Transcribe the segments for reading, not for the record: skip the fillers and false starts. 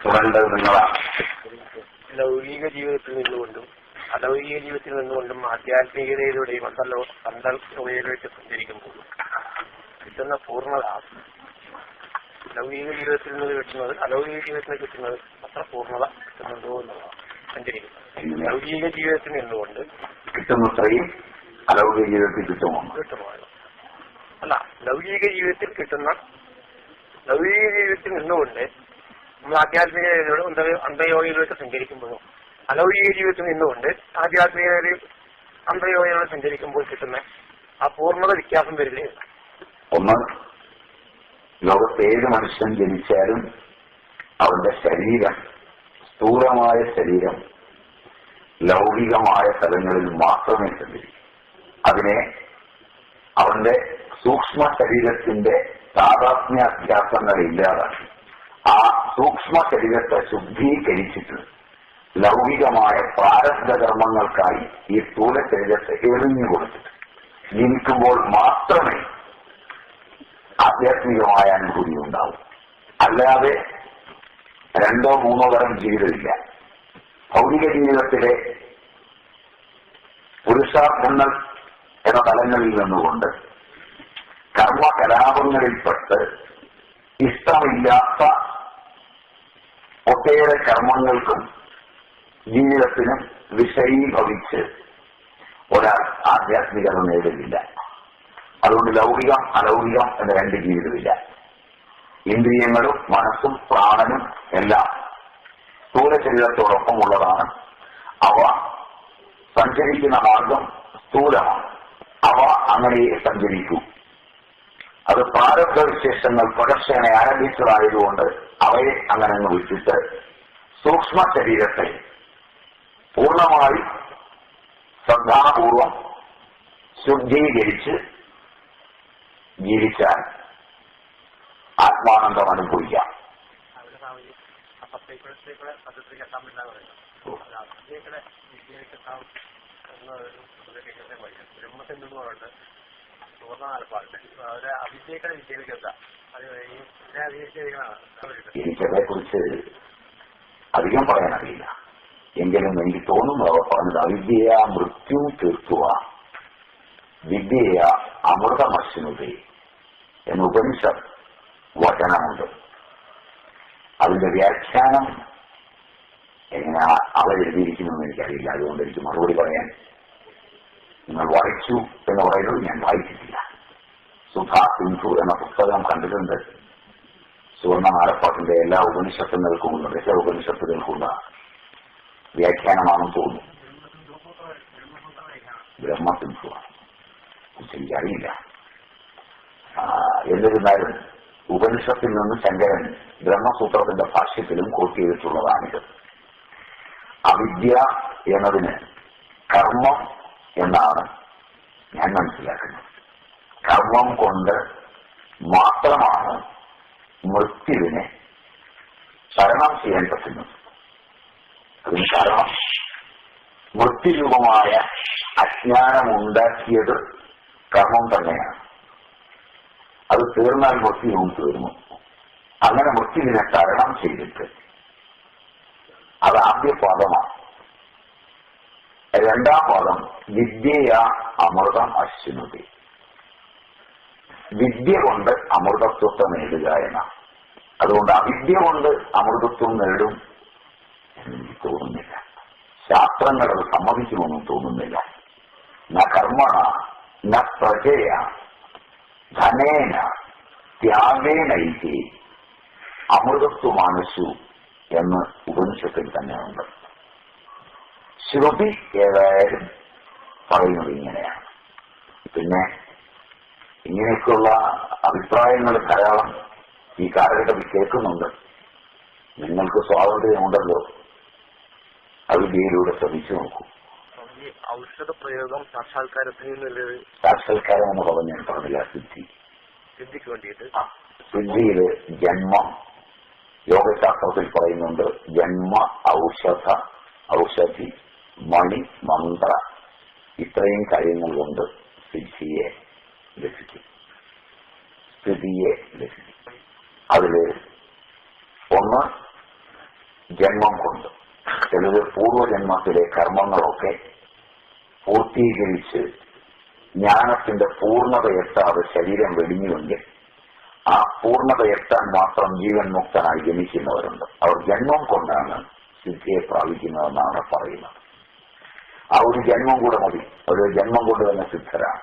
തുടരേണ്ടത് നിങ്ങളാണ്. ലൗകിക ജീവിതത്തിൽ നിന്നുകൊണ്ടും അലൗകിക ജീവിതത്തിൽ നിന്നുകൊണ്ടും ആധ്യാത്മികതയിലൂടെയും അന്തർലോകയിലേക്ക് സഞ്ചരിക്കുമ്പോൾ കിട്ടുന്ന പൂർണ്ണത ലൗകിക ജീവിതത്തിൽ നിന്ന് കിട്ടുന്നത് അലൗകിക ജീവിതത്തിൽ കിട്ടുന്നത് അത്ര പൂർണ്ണത കിട്ടുന്നുണ്ടോ എന്നുള്ളതാണ് സഞ്ചരിക്കുന്നത്. ലൗകിക ജീവിതത്തിൽ നിന്നുകൊണ്ട് കിട്ടുന്നത്രയും അലൗകിക ജീവിതത്തിൽ കിട്ടുമോ? അല്ല, ലൗകിക ജീവിതത്തിൽ നിന്നുകൊണ്ട് നമ്മൾ ആധ്യാത്മികതയിലൂടെ അന്തർയോഗയിലൂടെ സഞ്ചരിക്കുമ്പോഴും അലൗകിക ജീവിതത്തിൽ നിന്നുകൊണ്ട് ആധ്യാത്മികതയിൽ അന്തർയോഗയിലൂടെ സഞ്ചരിക്കുമ്പോൾ കിട്ടുന്ന ആ പൂർണ്ണത വ്യത്യാസം വരില്ലേ? ഒന്ന്, ലോകത്ത് ഏത് മനുഷ്യൻ ജനിച്ചാലും അവന്റെ ശരീരം, സ്ഥൂലമായ ശരീരം ലൗകികമായ തലങ്ങളിൽ മാത്രമേ സഞ്ചരിക്കൂ. അതിനെ അവന്റെ സൂക്ഷ്മ ശരീരത്തിന്റെ താതാത്മ്യാഭ്യാസങ്ങൾ ഇല്ലാതാക്കി ആ സൂക്ഷ്മ ശരീരത്തെ ശുദ്ധീകരിച്ചിട്ട് ലൗകികമായ പ്രാരബ്ധ കർമ്മങ്ങൾക്കായി ഈ സ്ഥൂല ശരീരത്തെ എറിഞ്ഞു കൊടുത്തിട്ട് ജീവിക്കുമ്പോൾ മാത്രമേ ആധ്യാത്മികമായ അനുഭൂതി ഉണ്ടാവും. അല്ലാതെ രണ്ടോ മൂന്നോ തരം ജീവിതമില്ല. ഭൗതിക ജീവിതത്തിലെ പുരുഷാർത്ഥങ്ങൾ എന്ന തലങ്ങളിൽ നിന്നുകൊണ്ട് കർമ്മകലാപങ്ങളിൽപ്പെട്ട് ഇഷ്ടമില്ലാത്ത ഒട്ടേറെ കർമ്മങ്ങൾക്കും ജീവിതത്തിനും വിഷയീഭവിച്ച് ഒരാൾ ആധ്യാത്മികത നേടുന്നില്ല. അതുകൊണ്ട് ലൗകികം അലൗകികം എന്ന രണ്ട് ജീവിതമില്ല. ഇന്ദ്രിയങ്ങളും മനസ്സും പ്രാണനും എല്ലാം സ്ഥൂല ശരീരത്തോടൊപ്പം ഉള്ളതാണ്. അവ സഞ്ചരിക്കുന്ന മാർഗം സ്ഥൂലമാണ്. അവ അങ്ങനെ സഞ്ചരിക്കൂ. അത് പ്രാരബ്ധ വിശേഷങ്ങൾ പ്രദർശന ആരംഭിച്ചതായതുകൊണ്ട് അവയെ അങ്ങനെ വിളിച്ചിട്ട് സൂക്ഷ്മ ശരീരത്തെ പൂർണ്ണമായി ശ്രദ്ധാപൂർവം ശുദ്ധീകരിച്ച് ജീവിച്ചാൽ ആത്മാനന്ദം അനുഭവിക്കാം. എനിക്കതേ കുറിച്ച് അധികം പറയാനറിയില്ല. എങ്കിലും എനിക്ക് തോന്നുന്നു അവർ പറഞ്ഞത് അവിദ്യയ മൃത്യു തീർക്കുക വിദ്യയ അമൃതമശ്നുതേ എന്ന ഉപനിഷത്ത് വചനമുണ്ട്. അതിന്റെ വ്യാഖ്യാനം എങ്ങനെ അവരെഴുതിയിരിക്കുമെന്ന് എനിക്കറിയില്ല. അതുകൊണ്ട് എനിക്ക് മറുപടി പറയാൻ, നിങ്ങൾ വായിച്ചു എന്ന് പറയുന്നത് ഞാൻ വായിച്ചിട്ടില്ല. സുധാ സിന്ധു എന്ന പുസ്തകം കണ്ടിട്ടുണ്ട്. സുവർണ നാരപ്പാട്ടിന്റെ എല്ലാ ഉപനിഷത്തുകൾക്കുമുള്ള ഉപനിഷത്തുകൾക്കുള്ള വ്യാഖ്യാനമാണെന്ന് തോന്നുന്നു. ബ്രഹ്മസിന്ധുവാണ്, എനിക്കറിയില്ല. എന്നിരുന്നാലും ഉപനിഷത്തിൽ നിന്ന് ശങ്കരൻ ബ്രഹ്മസൂത്രത്തിന്റെ ഭാഷ്യത്തിലും കോട്ട് ചെയ്തിട്ടുള്ളതാണിത്. അവിദ്യ എന്നതിന് കർമ്മം എന്നാണ് ഞാൻ മനസ്സിലാക്കുന്നത്. കർമ്മം കൊണ്ട് മാത്രമാണ് മൃത്യുവിനെ തരണം ചെയ്യാൻ പറ്റുന്നത്. അതിന് കാരണം മൃത്യുരൂപമായ അജ്ഞാനമുണ്ടാക്കിയത് കർമ്മം തന്നെയാണ്. അത് തീർന്നാൽ മൃത്യുവും തീർന്നു. അങ്ങനെ മൃത്യുവിനെ തരണം ചെയ്തിട്ട് അത് ആദ്യ പാദമാണ്. രണ്ടാം പാദം വിദ്യയ അമൃതം അശ്വനുതി, വിദ്യ കൊണ്ട് അമൃതത്വത്തെ നേടുക എന്നാണ്. അതുകൊണ്ട് അവിദ്യ കൊണ്ട് അമൃതത്വം നേടും എനിക്ക് തോന്നുന്നില്ല. ശാസ്ത്രങ്ങൾ അത് സമ്മതിക്കുമെന്നും തോന്നുന്നില്ല. ന കർമ്മണ ന പ്രജയ ധനേന ത്യാഗേനൈതി അമൃതത്വമാനസു എന്ന് ഉപനിഷത്തിൽ തന്നെയുണ്ട്. ശ്രുതി ഏതായാലും പറയുന്നത് ഇങ്ങനെയാണ്. പിന്നെ ഇങ്ങനെയൊക്കെയുള്ള അഭിപ്രായങ്ങൾ ധാരാളം ഈ കാലഘട്ടത്തിൽ കേൾക്കുന്നുണ്ട്. നിങ്ങൾക്ക് സ്വാതന്ത്ര്യമുണ്ടല്ലോ, അവിദ്യയിലൂടെ ശ്രമിച്ചു നോക്കൂ. ഔഷധ പ്രയോഗം സാക്ഷാത്കാരം എന്ന് പറഞ്ഞ് ഞാൻ പറഞ്ഞില്ല, സിദ്ധിക്ക് വേണ്ടിയിട്ട്. സിദ്ധിയില് ജന്മം, യോഗശാസ്ത്രത്തിൽ പറയുന്നുണ്ട്, ജന്മ ഔഷധി മണി മന്ത്ര ഇത്രയും കാര്യങ്ങൾ കൊണ്ട് സിദ്ധിയെ ലഭിക്കും, സ്ഥിതിയെ ലഭിക്കും. അതില് ഒന്ന് ജന്മം കൊണ്ട്, ചിലത് പൂർവജന്മത്തിലെ കർമ്മങ്ങളൊക്കെ പൂർത്തീകരിച്ച് ജ്ഞാനത്തിന്റെ പൂർണ്ണതയെത്താതെ ശരീരം വെടിഞ്ഞുവെങ്കിൽ ആ പൂർണ്ണതയെത്താൻ മാത്രം ജീവൻ മുക്തനായി ജനിക്കുന്നവരുണ്ട്. അവർ ജന്മം കൊണ്ടാണ് സിദ്ധിയെ പ്രാപിക്കുന്നതെന്നാണ് പറയുന്നത്. ആ ഒരു ജന്മം കൂടെ മതി, ഒരു ജന്മം കൊണ്ട് തന്നെ സിദ്ധരാണ്.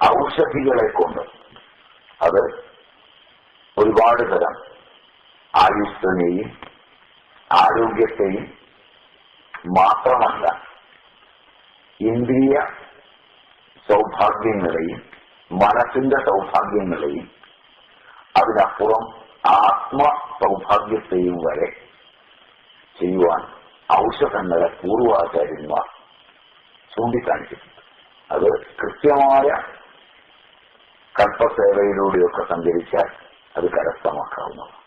ഔഷധികളെ കൊണ്ട് അത് ഒരുപാട് തരം ആയുസ്സിനെയും ആരോഗ്യത്തെയും മാത്രമല്ല ഇന്ദ്രിയ സൗഭാഗ്യങ്ങളെയും മനസ്സിന്റെ സൗഭാഗ്യങ്ങളെയും അതിനപ്പുറം ആത്മ സൗഭാഗ്യത്തെയും വരെ ചെയ്യുവാൻ ഔഷധങ്ങളെ പൂർവാചാര്യന്മാർ ചൂണ്ടിക്കാണിച്ചിട്ടുണ്ട്. അത് കൃത്യമായ കൽപ്പസേവയിലൂടെയൊക്കെ സഞ്ചരിച്ചാൽ അത് കരസ്ഥമാക്കാവുന്നതാണ്.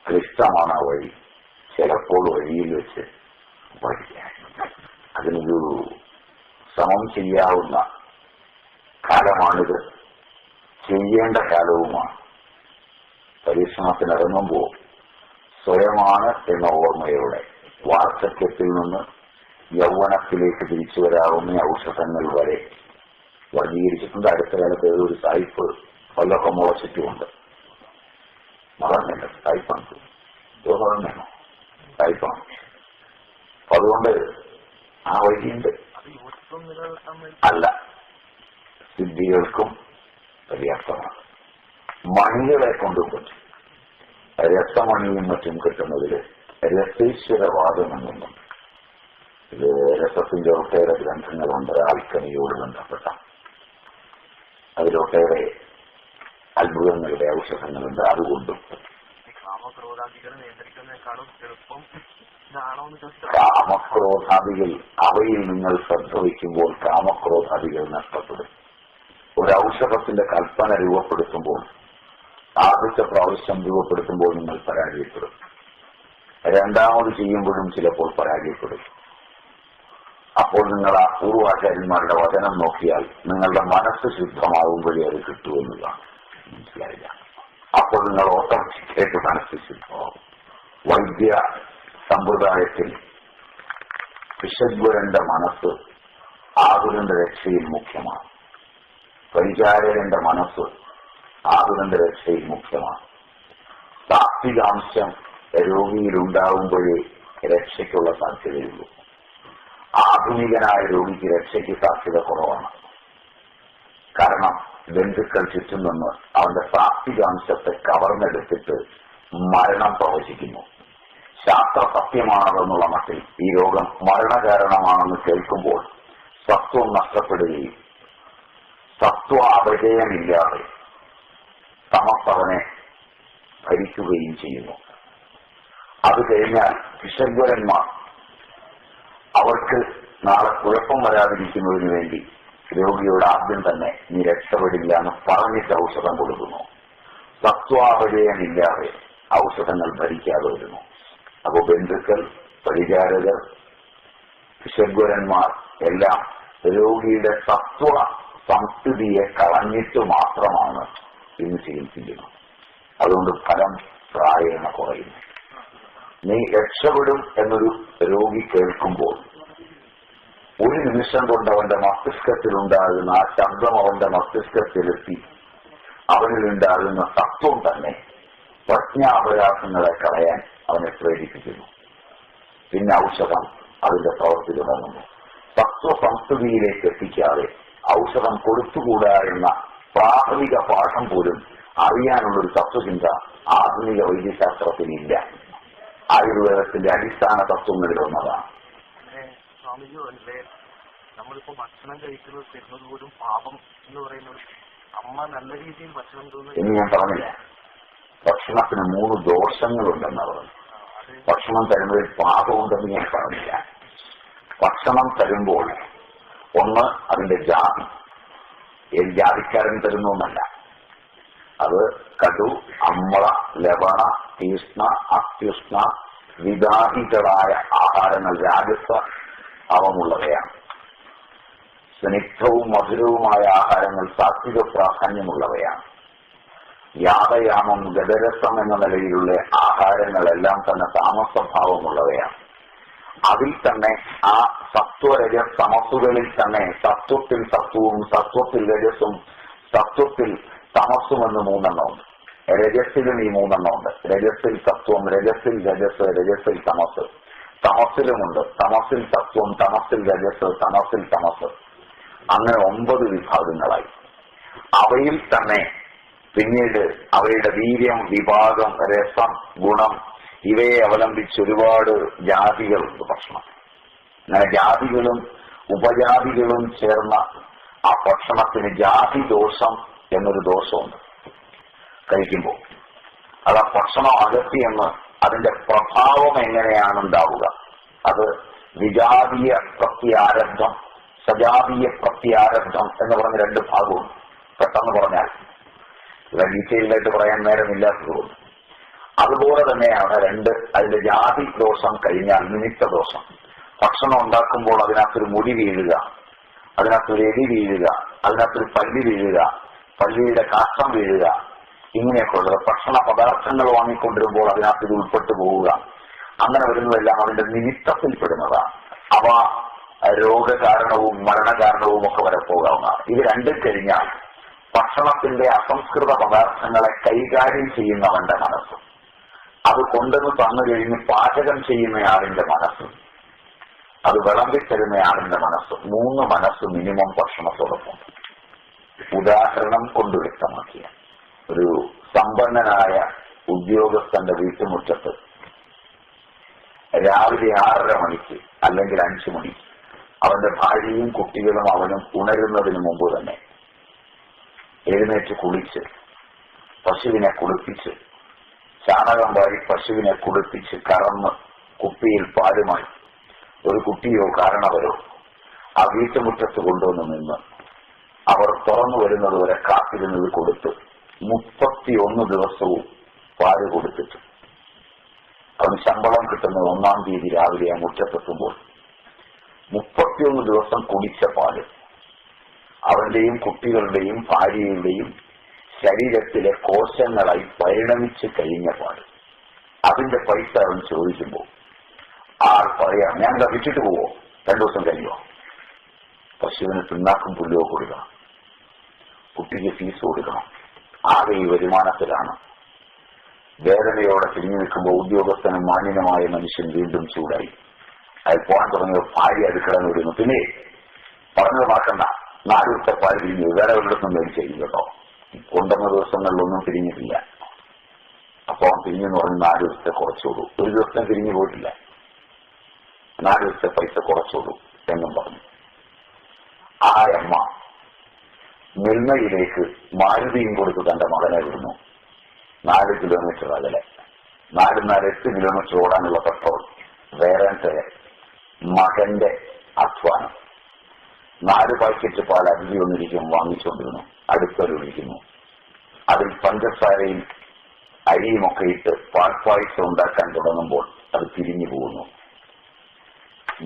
ക്ലിഷ്ടമാണ് ആ വഴി. ചിലപ്പോൾ വഴിയിൽ വെച്ച് അതിനൊരു ശ്രമം ചെയ്യാവുന്ന കാലമാണിത്, ചെയ്യേണ്ട കാലവുമാണ്. പരീക്ഷണത്തിനിറങ്ങുമ്പോൾ സ്വയമാണ് എന്ന ഓർമ്മയോടെ വാർദ്ധക്യത്തിൽ നിന്ന് യൗവനത്തിലേക്ക് തിരിച്ചു വരാവുന്ന ഔഷധങ്ങൾ വരെ വർഗീകരിച്ചിട്ടുണ്ട്. അടുത്ത കാലത്ത് ഏതൊരു സായിപ്പ് വല്ലൊക്കെ മുളച്ചിട്ടുമുണ്ട്. മറന്നല്ലോ, സായിപ്പാണ് പറഞ്ഞോ, സായിപ്പാണ്. അപ്പൊ അതുകൊണ്ട് ആ വഴിയുണ്ട്. അല്ല, സിദ്ധികൾക്കും പര്യാപ്തമാണ്. മണികളെ കൊണ്ടും പറ്റും. രസമണിയും മറ്റും കിട്ടുന്നതിൽ രസേശ്വരവാദം എന്നുണ്ട്. ഇത് രസത്തിന്റെ ഒട്ടേറെ ഗ്രന്ഥങ്ങളുണ്ട് ആൽക്കമിയോട് ബന്ധപ്പെട്ട. അതിലൊട്ടേറെ അത്ഭുതങ്ങളുടെ ഔഷധങ്ങളുണ്ട്. അതുകൊണ്ടും കാമക്രോധാദികൾ, അവയിൽ നിങ്ങൾ ശ്രദ്ധ വയ്ക്കുമ്പോൾ കാമക്രോധാദികൾ നഷ്ടപ്പെടും. ഒരു ഔഷധത്തിന്റെ കൽപ്പന രൂപപ്പെടുത്തുമ്പോൾ, ആദ്യത്തെ പ്രാവശ്യം രൂപപ്പെടുത്തുമ്പോൾ നിങ്ങൾ പരാജയപ്പെടും. രണ്ടാമത് ചെയ്യുമ്പോഴും ചിലപ്പോൾ പരാജയപ്പെടും. അപ്പോൾ നിങ്ങൾ ആ പൂർവാചാര്യന്മാരുടെ വചനം നോക്കിയാൽ നിങ്ങളുടെ മനസ്സ് ശുദ്ധമാകുമ്പോഴേ അത് കിട്ടുമെന്നതാണ്. മനസ്സിലായില്ല? അപ്പോൾ നിങ്ങൾ ഓട്ടോമാറ്റിക്കായിട്ട് മനസ്സ് ശുദ്ധമാകും. വൈദ്യ സമ്പ്രദായത്തിൽ വിഷഗ്വരന്റെ മനസ്സ് ആതുരന്റെ രക്ഷയിൽ മുഖ്യമാണ്. പരിചാരകന്റെ മനസ്സ് ആതുരന്റെ രക്ഷയിൽ മുഖ്യമാണ്. സാത്വികാംശം രോഗിയിലുണ്ടാകുമ്പോഴേ രക്ഷയ്ക്കുള്ള സാധ്യതയുള്ളൂ. ആധുനികനായ രോഗിക്ക് രക്ഷയ്ക്ക് സാധ്യത കുറവാണ്. കാരണം ബന്ധുക്കൾ ചുറ്റും നിന്ന് അവന്റെ സാത്വികാംശത്തെ കവർന്നെടുത്തിട്ട് മരണം പ്രവചിക്കുന്നു. ശാസ്ത്ര സത്യമാണതെന്നുള്ള മട്ടിൽ ഈ രോഗം മരണകാരണമാണെന്ന് കേൾക്കുമ്പോൾ സത്വം നഷ്ടപ്പെടുകയും സത്വ അപജയമില്ലാതെ തമസ്സവനെ ഭരിക്കുകയും ചെയ്യുന്നു. അത് കഴിഞ്ഞാൽ വിഷഗ്വരന്മാർ അവർക്ക് നാളെ കുഴപ്പം വരാതിരിക്കുന്നതിന് വേണ്ടി രോഗിയോട് ആദ്യം തന്നെ നീ രക്ഷപ്പെടില്ല എന്ന് പറഞ്ഞിട്ട് ഔഷധം കൊടുക്കുന്നു. സത്വാപജയമില്ലാതെ ഔഷധങ്ങൾ ഭരിക്കാതെ വരുന്നു. അപ്പോൾ ബന്ധുക്കൾ, പരിചാരകർ, വിഷഗ്വരന്മാർ എല്ലാം രോഗിയുടെ സത്വ സംസ്ഥിതിയെ കളഞ്ഞിട്ട് മാത്രമാണ് ഇന്ന് ചികിത്സിക്കുന്നത്. അതുകൊണ്ട് ഫലം പ്രായേണ കുറയുന്നു. നീ രക്ഷപ്പെടും എന്നൊരു രോഗി കേൾക്കുമ്പോൾ ഒരു നിമിഷം കൊണ്ട് അവന്റെ മസ്തിഷ്കത്തിലുണ്ടാകുന്ന ആ ശബ്ദം അവന്റെ മസ്തിഷ്കത്തിലെത്തി അവനിലുണ്ടാകുന്ന തത്വം തന്നെ പ്രജ്ഞാപരാധങ്ങളെ കളയാൻ അവനെ പ്രേരിപ്പിക്കുന്നു. പിന്നെ ഔഷധം അതിന്റെ പ്രവൃത്തി തുടങ്ങുന്നു. തത്വസംസ്കൃതിയിലേക്ക് എത്തിക്കാതെ ഔഷധം കൊടുത്തുകൂടാ എന്ന പ്രാഥമിക പാഠം പോലും അറിയാനുള്ളൊരു തത്വചിന്ത ആധുനിക വൈദ്യശാസ്ത്രത്തിനില്ല. ആയുർവേദത്തിന്റെ അടിസ്ഥാന തത്വങ്ങളിൽ ഒന്നതാണ്. നമ്മളിപ്പോ ഭക്ഷണം കഴിക്കുന്നത് തരുന്നത് പോലും പാപം എന്ന് പറയുന്നത് അമ്മ നല്ല രീതിയിൽ ഭക്ഷണം എന്ന് ഞാൻ പറഞ്ഞില്ല. ഭക്ഷണത്തിന് 3 ദോഷങ്ങളുണ്ടെന്ന് പറഞ്ഞു. ഭക്ഷണം തരുന്നതിൽ പാപമുണ്ടെന്ന് ഞാൻ പറഞ്ഞില്ല. ഭക്ഷണം തരുമ്പോൾ ഒന്ന് അതിന്റെ ജാതി, ഏത് ജാതിക്കാരൻ തരുന്നൊന്നല്ല. അത് കടു, അമ്ല, ലവണ, തീഷ്ണ, അത്യുഷ്ണ, വിദാഹികളായ ആഹാരങ്ങൾ രാജസ്വ അവമുള്ളവയാണ്. സ്നിഗ്ധവും മധുരവുമായ ആഹാരങ്ങൾ സാത്വിക പ്രാധാന്യമുള്ളവയാണ്. യാതയാമം ഗതരസം എന്ന നിലയിലുള്ള ആഹാരങ്ങളെല്ലാം തന്നെ താമസഭാവമുള്ളവയാണ്. അതിൽ തന്നെ ആ സത്വരജ സമസുകളിൽ തന്നെ സത്വത്തിൽ സത്വവും സത്വത്തിൽ രജസും സത്വത്തിൽ തമസുമെന്ന് മൂന്നെണ്ണമുണ്ട്. രജസ്സിലും ഈ മൂന്നെണ്ണമുണ്ട്. രജസ്സിൽ സത്വം, രജസ്സിൽ രജസ്, രജസ്സിൽ തമസ്. തമസിലുമുണ്ട്. തമസിൽ സത്വം, തമസിൽ രജസ്, തമസിൽ തമസ്. അങ്ങനെ 9 വിഭാഗങ്ങളായി. അവയിൽ തന്നെ പിന്നീട് അവയുടെ വീര്യം, വിഭാഗം, രസം, ഗുണം ഇവയെ അവലംബിച്ച് ഒരുപാട് ജാതികളുണ്ട് ഭക്ഷണം. അങ്ങനെ ജാതികളും ഉപജാതികളും ചേർന്ന ആ ഭക്ഷണത്തിന് ജാതി ദോഷം എന്നൊരു ദോഷമുണ്ട്. കഴിക്കുമ്പോൾ അത് ആ ഭക്ഷണം അകത്തിയെന്ന് അതിന്റെ പ്രഭാവം എങ്ങനെയാണ് ഉണ്ടാവുക, അത് വിജാതീയ പ്രത്യാരബ്ധം, സജാതീയ പ്രത്യാരബ്ധം എന്ന് പറഞ്ഞ 2 ഭാഗവും. പെട്ടെന്ന് പറഞ്ഞാൽ ഇവിടെ ഡീറ്റെയിൽഡായിട്ട് പറയാൻ നേരമില്ലാത്തതുകൊണ്ട് അതുപോലെ തന്നെയാണ് 2. അതിന്റെ ജാതി ദോഷം കഴിഞ്ഞാൽ നിമിത്ത ദോഷം. ഭക്ഷണം ഉണ്ടാക്കുമ്പോൾ അതിനകത്തൊരു മുടി വീഴുക, അതിനകത്തൊരു എലി വീഴുക, അതിനകത്തൊരു പല്ലി വീഴുക, പല്ലിയുടെ കാഷ്ടം വീഴുക, ഇങ്ങനെയൊക്കെ ഉള്ളത്. ഭക്ഷണ പദാർത്ഥങ്ങൾ വാങ്ങിക്കൊണ്ടിരുമ്പോൾ അതിനകത്ത് ഇത് ഉൾപ്പെട്ടു പോവുക, അങ്ങനെ വരുന്നതെല്ലാം അതിന്റെ നിമിത്തത്തിൽപ്പെടുന്നതാണ്. അവ രോഗകാരണവും മരണകാരണവും ഒക്കെ വരെ പോകാവുന്നതാണ്. ഇത് 2 കഴിഞ്ഞാൽ ഭക്ഷണത്തിന്റെ അസംസ്കൃത പദാർത്ഥങ്ങളെ കൈകാര്യം ചെയ്യുന്നവന്റെ മനസ്സ്, അത് കൊണ്ടുവന്ന് തന്നു കഴിഞ്ഞ് പാചകം ചെയ്യുന്നയാളിന്റെ മനസ്സ്, അത് വിളമ്പിത്തരുന്നയാളിന്റെ മനസ്സ്, 3 മനസ്സ് മിനിമം ഭക്ഷണത്തോടൊപ്പം. ഉദാഹരണം കൊണ്ട് വ്യക്തമാക്കിയ ഒരു സമ്പന്നനായ ഉദ്യോഗസ്ഥന്റെ വീട്ടുമുറ്റത്ത് രാവിലെ 6:30 മണിക്ക് അല്ലെങ്കിൽ 5 മണിക്ക് അവന്റെ ഭാര്യയും കുട്ടികളും അവനും ഉണരുന്നതിന് മുമ്പ് തന്നെ എഴുന്നേറ്റ് കുളിച്ച് പശുവിനെ കുളിപ്പിച്ച് ചാണകം വാരി പശുവിനെ കുളിപ്പിച്ച് കറന്ന് കുപ്പിയിൽ പാലുമായി ഒരു കുട്ടിയോ കാരണവരോ ആ വീട്ടുമുറ്റത്ത് കൊണ്ടുവന്ന് നിന്ന് അവർ തുറന്നു വരുന്നതുവരെ കാത്തിരുന്നത് കൊടുത്ത് 31 ദിവസവും പാല് കൊടുത്തിട്ട് അവന് ശമ്പളം കിട്ടുന്നത് 1-ാം തീയതി രാവിലെ ആ മുറ്റത്തെത്തുമ്പോൾ 31 ദിവസം കുടിച്ച പാല് അവന്റെയും കുട്ടികളുടെയും ഭാര്യയുടെയും ശരീരത്തിലെ കോശങ്ങളായി പരിണമിച്ച് കഴിഞ്ഞ പാല്, അതിന്റെ പൈസ അവൻ ചോദിക്കുമ്പോൾ ആൾ പറയാം, ഞാൻ എന്താ വിറ്റിട്ട് പോവോ, 2 ദിവസം കഴിയുമോ? പശുവിന് പിണ്ണാക്കും പുല്ലോ കൊടുക്കണം, കുട്ടിക്ക് ഫീസ് കൊടുക്കണം, ആകെ ഈ വരുമാനത്തിലാണ്. വേദനയോടെ തിരിഞ്ഞു നിൽക്കുമ്പോൾ ഉദ്യോഗസ്ഥനും മാന്യനുമായ മനുഷ്യൻ വീണ്ടും ചൂടായി. അയാൾ പോകാൻ തുടങ്ങിയ ഭാര്യ അടുക്കളന്ന് വരുന്നു. പിന്നെ പറഞ്ഞത് മറക്കണ്ട, 4 ദിവസത്തെ പാല് തിരിഞ്ഞു, വേറെ ഒരിടത്തും മേടിച്ചു കേട്ടോ, കൊണ്ടുവന്ന ദിവസങ്ങളിലൊന്നും തിരിഞ്ഞിട്ടില്ല. അപ്പൊ തിരിഞ്ഞെന്ന് പറഞ്ഞ് 4 ദിവസത്തെ കുറച്ചോളൂ, 1 ദിവസം തിരിഞ്ഞു പോയിട്ടില്ല, 4 ദിവസത്തെ പൈസ കുറച്ചോളൂ എന്നും പറഞ്ഞു. ആ അമ്മ മിൽമയിലേക്ക് മാരുതിയും കൊടുത്ത് തന്റെ മകനെ വിടുന്നു. 4 കിലോമീറ്റർ അകലെ, 8 കിലോമീറ്റർ ഓടാനുള്ള പെട്രോൾ വേറെ മകന്റെ അധ്വാനം. 4 പാക്കറ്റ് പാൽ അരിഞ്ഞു വന്നിരിക്കും വാങ്ങിച്ചുകൊണ്ടിരുന്നു. അടുത്തൊരു വിളിക്കുന്നു, അതിൽ പഞ്ചസാരയും അരിയുമൊക്കെ ഇട്ട് പാൽപ്പായസം ഉണ്ടാക്കാൻ തുടങ്ങുമ്പോൾ അത് തിരിഞ്ഞു പോകുന്നു.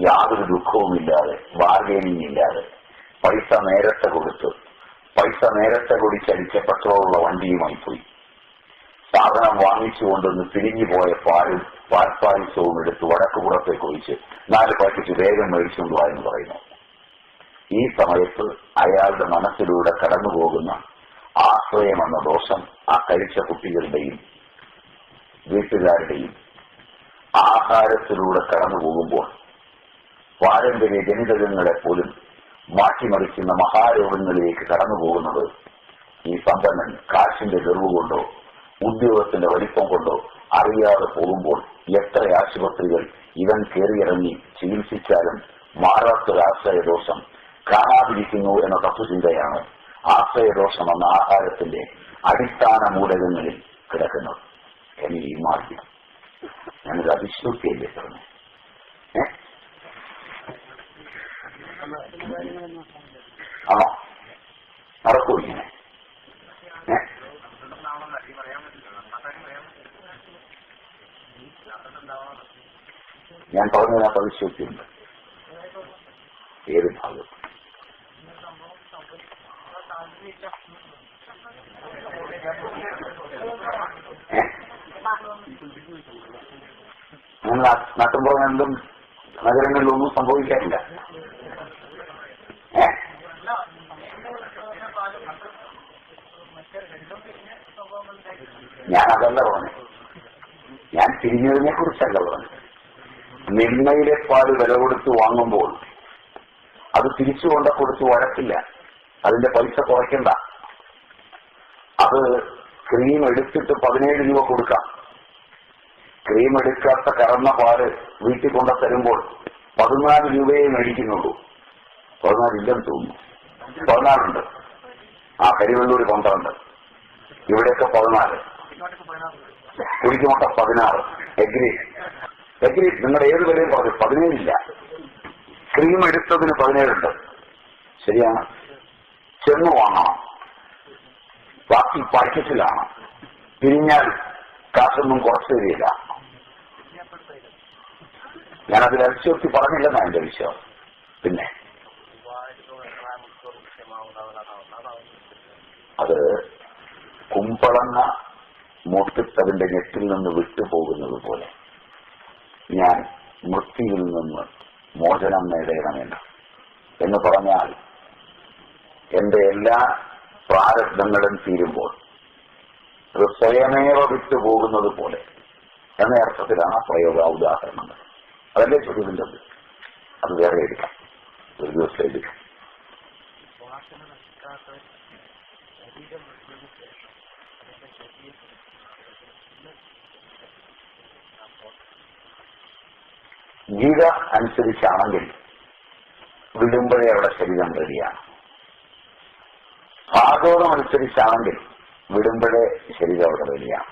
യാതൊരു ദുഃഖവുമില്ലാതെ, ബാർഗൈനിങ് ഇല്ലാതെ പൈസ നേരത്തെ കൊടുത്ത് കുടിച്ചടിച്ച പെട്രോളുള്ള വണ്ടിയുമായി പോയി. സാധനം വാങ്ങിച്ചുകൊണ്ടൊന്ന് തിരിഞ്ഞു പോയ പാലും പാൽപ്പായസവും എടുത്ത് വടക്കുപുറത്തേക്ക് ഒഴിച്ച് 4 പാക്കറ്റ് വേഗം മേടിച്ചുകൊണ്ട് വായെന്ന് പറയുന്നു. ഈ സമയത്ത് അയാളുടെ മനസ്സിലൂടെ കടന്നുപോകുന്ന ആശ്രയം എന്ന ദോഷം ആ കഴിച്ച കുട്ടികളുടെയും വീട്ടുകാരുടെയും ആഹാരത്തിലൂടെ കടന്നു പോകുമ്പോൾ പാരമ്പര്യ ജനിതകങ്ങളെ പോലും മാറ്റിമറിക്കുന്ന മഹാരോഗങ്ങളിലേക്ക് കടന്നു പോകുന്നത് ഈ സമ്പന്നൻ കാശിന്റെ ഗർവ് കൊണ്ടോ ഉദ്യോഗത്തിന്റെ വലിപ്പം കൊണ്ടോ അറിയാതെ പോകുമ്പോൾ എത്ര ആശുപത്രികൾ ഇവൻ കയറിയിറങ്ങി ചികിത്സിച്ചാലും മാറാത്തൊരാശ്രയദോഷം കാണാതിരിക്കുന്നു എന്ന തത്വചിന്തയാണ് ആശ്രയദോഷം എന്ന ആഹാരത്തിന്റെ അടിസ്ഥാന മൂലകങ്ങളിൽ കിടക്കുന്നത്. എനിക്ക് ഈ മാർഗ്ഗം ഞാനൊരു അതിശോക്തിയല്ലേ പറഞ്ഞു. ആണോ? നടക്കൂ ഇങ്ങനെ? ഞാൻ പറഞ്ഞതിനകത്ത് അതിശോക്തിയുണ്ട്. ഏത് ഭാഗം? അങ്ങനെ നാട്ടിൻപുറങ്ങളിലും നഗരങ്ങളിലൊന്നും സംഭവിക്കാറില്ല. ഞാനതല്ല പറഞ്ഞു, ഞാൻ തിരിഞ്ഞതിനെ കുറിച്ചല്ല പറഞ്ഞു. നിർമ്മയിലെ പാല് വില കൊടുത്ത് വാങ്ങുമ്പോൾ അത് തിരിച്ചു കൊണ്ട കൊടുത്ത് വഴക്കില്ല, അതിന്റെ പൈസ കുറയ്ക്കണ്ട. അത് ക്രീം എടുത്തിട്ട് 17 രൂപ കൊടുക്കാം. ക്രീം എടുക്കാത്ത കറന്ന പാല് വീട്ടിൽ കൊണ്ട തരുമ്പോൾ 14 രൂപയെ മേടിക്കുന്നുള്ളൂ. 14 ഇല്ലെന്ന് തോന്നുന്നു. 14 ഉണ്ട്. കരിവെള്ളൂർ 12, ഇവിടെയൊക്കെ 14, കുടിക്കുമുട്ട 16. എഗ്രി നിങ്ങളുടെ ഏത് വിലയും പറഞ്ഞു 17 ഇല്ല. ക്രീം എടുത്തതിന് 17 ഉണ്ട്. ശരിയാണ്. ചെന്ന് വാങ്ങണം, ബാക്കി പാക്കറ്റിലാണ്. പിരിഞ്ഞാൽ കാശൊന്നും കുറച്ചു തരില്ല. ഞാനതിൽ അലക്ഷ്യോക്തി പറഞ്ഞില്ലെന്നാണ് എന്റെ വിശ്വാസം. പിന്നെ അത് കുമ്പളങ്ങ മുട്ടിട്ടതിന്റെ നെറ്റിൽ നിന്ന് വിട്ടുപോകുന്നത് പോലെ ഞാൻ മൃത്യുവിൽ നിന്ന് മോചനം നേടണമെന്ന് എന്ന് പറഞ്ഞാൽ എന്റെ എല്ലാ പ്രാരബ്ധങ്ങളും തീരുമ്പോൾ അത് സ്വയമേവ വിട്ടുപോകുന്നത് പോലെ എന്ന അർത്ഥത്തിലാണ് പ്രയോഗ ഉദാഹരണങ്ങൾ. അതല്ലേ ചോദ്യത്തിൻ്റെ അത് വേറെ എടുക്കാം, ഒരു ദിവസം എടുക്കാം. ഗീത അനുസരിച്ചാണെങ്കിൽ വിടുമ്പോഴേ അവിടെ ശരീരം റെഡിയാണ്. ഭാഗവതം അനുസരിച്ചാണെങ്കിൽ വിടുമ്പോഴേ ശരീരം അവിടെ റെഡിയാണ്.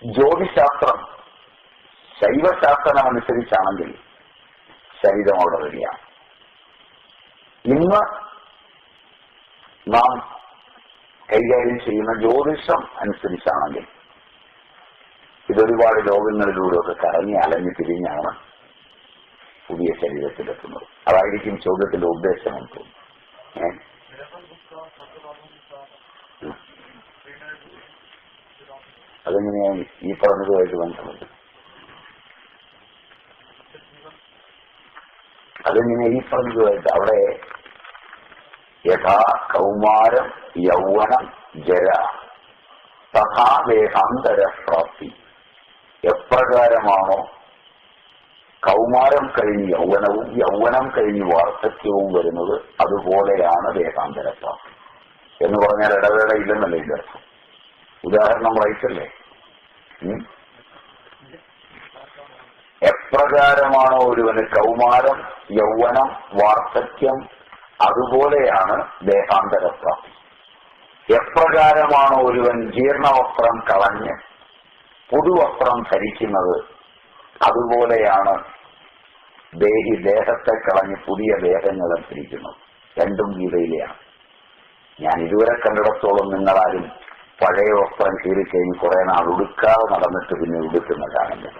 ജ്യോതിശാസ്ത്രം ശൈവശാസ്ത്രം അനുസരിച്ചാണെങ്കിൽ ശരീരം അവിടെ റെഡിയാണ്. ഇന്ന് നാം കൈകാര്യം ചെയ്യുന്ന ജ്യോതിഷം അനുസരിച്ചാണെങ്കിൽ ഇതൊരുപാട് ലോകങ്ങളിലൂടെയൊക്കെ കറങ്ങി അലഞ്ഞു തിരിഞ്ഞാണ് പുതിയ ശരീരത്തിലെത്തുന്നത്. അതായിരിക്കും ചോദ്യത്തിന്റെ ഉദ്ദേശമെന്ന് തോന്നുന്നു. അതെങ്ങനെയാണ് ഈ പറഞ്ഞതുമായിട്ട് ബന്ധമുണ്ട്? അതെങ്ങനെ ഈ പറഞ്ഞതുമായിട്ട്? അവിടെ യഥാ കൗമാരം യൗവനം ജര തഥാ ദേഹാന്തര പ്രാപ്തി. എപ്രകാരമാണോ കൗമാരം കഴിഞ്ഞ് യൗവനവും യൗവനം കഴിഞ്ഞ് വാർദ്ധക്യവും വരുന്നത്, അതുപോലെയാണ് ദേഹാന്തര പ്രാപ്തി. എന്ന് പറഞ്ഞാൽ ഇടവേള ഇല്ലെന്നല്ലേ ഇതിന്റെ അർത്ഥം. ഉദാഹരണം റൈറ്റല്ലേ? എപ്രകാരമാണോ ഒരുവന് കൗമാരം യൗവനം വാർദ്ധക്യം, അതുപോലെയാണ് ദേഹാന്തരപ്രാപ്തി. എപ്രകാരമാണോ ഒരുവൻ ജീർണവസ്ത്രം കളഞ്ഞ് പുതുവസ്ത്രം ധരിക്കുന്നത്, അതുപോലെയാണ് ദേഹത്തെ കളഞ്ഞ് പുതിയ ദേഹങ്ങളെ ധരിക്കുന്നത്. രണ്ടും ഗീതയിലെയാണ്. ഞാൻ ഇതുവരെ കണ്ടിടത്തോളം നിങ്ങളാരും പഴയ വസ്ത്രം കീറിക്കഴിഞ്ഞ് കുറെ നാൾ ഉടുക്കാതെ നടന്നിട്ട് പിന്നെ ഉടുക്കുന്ന കാണുന്നില്ല.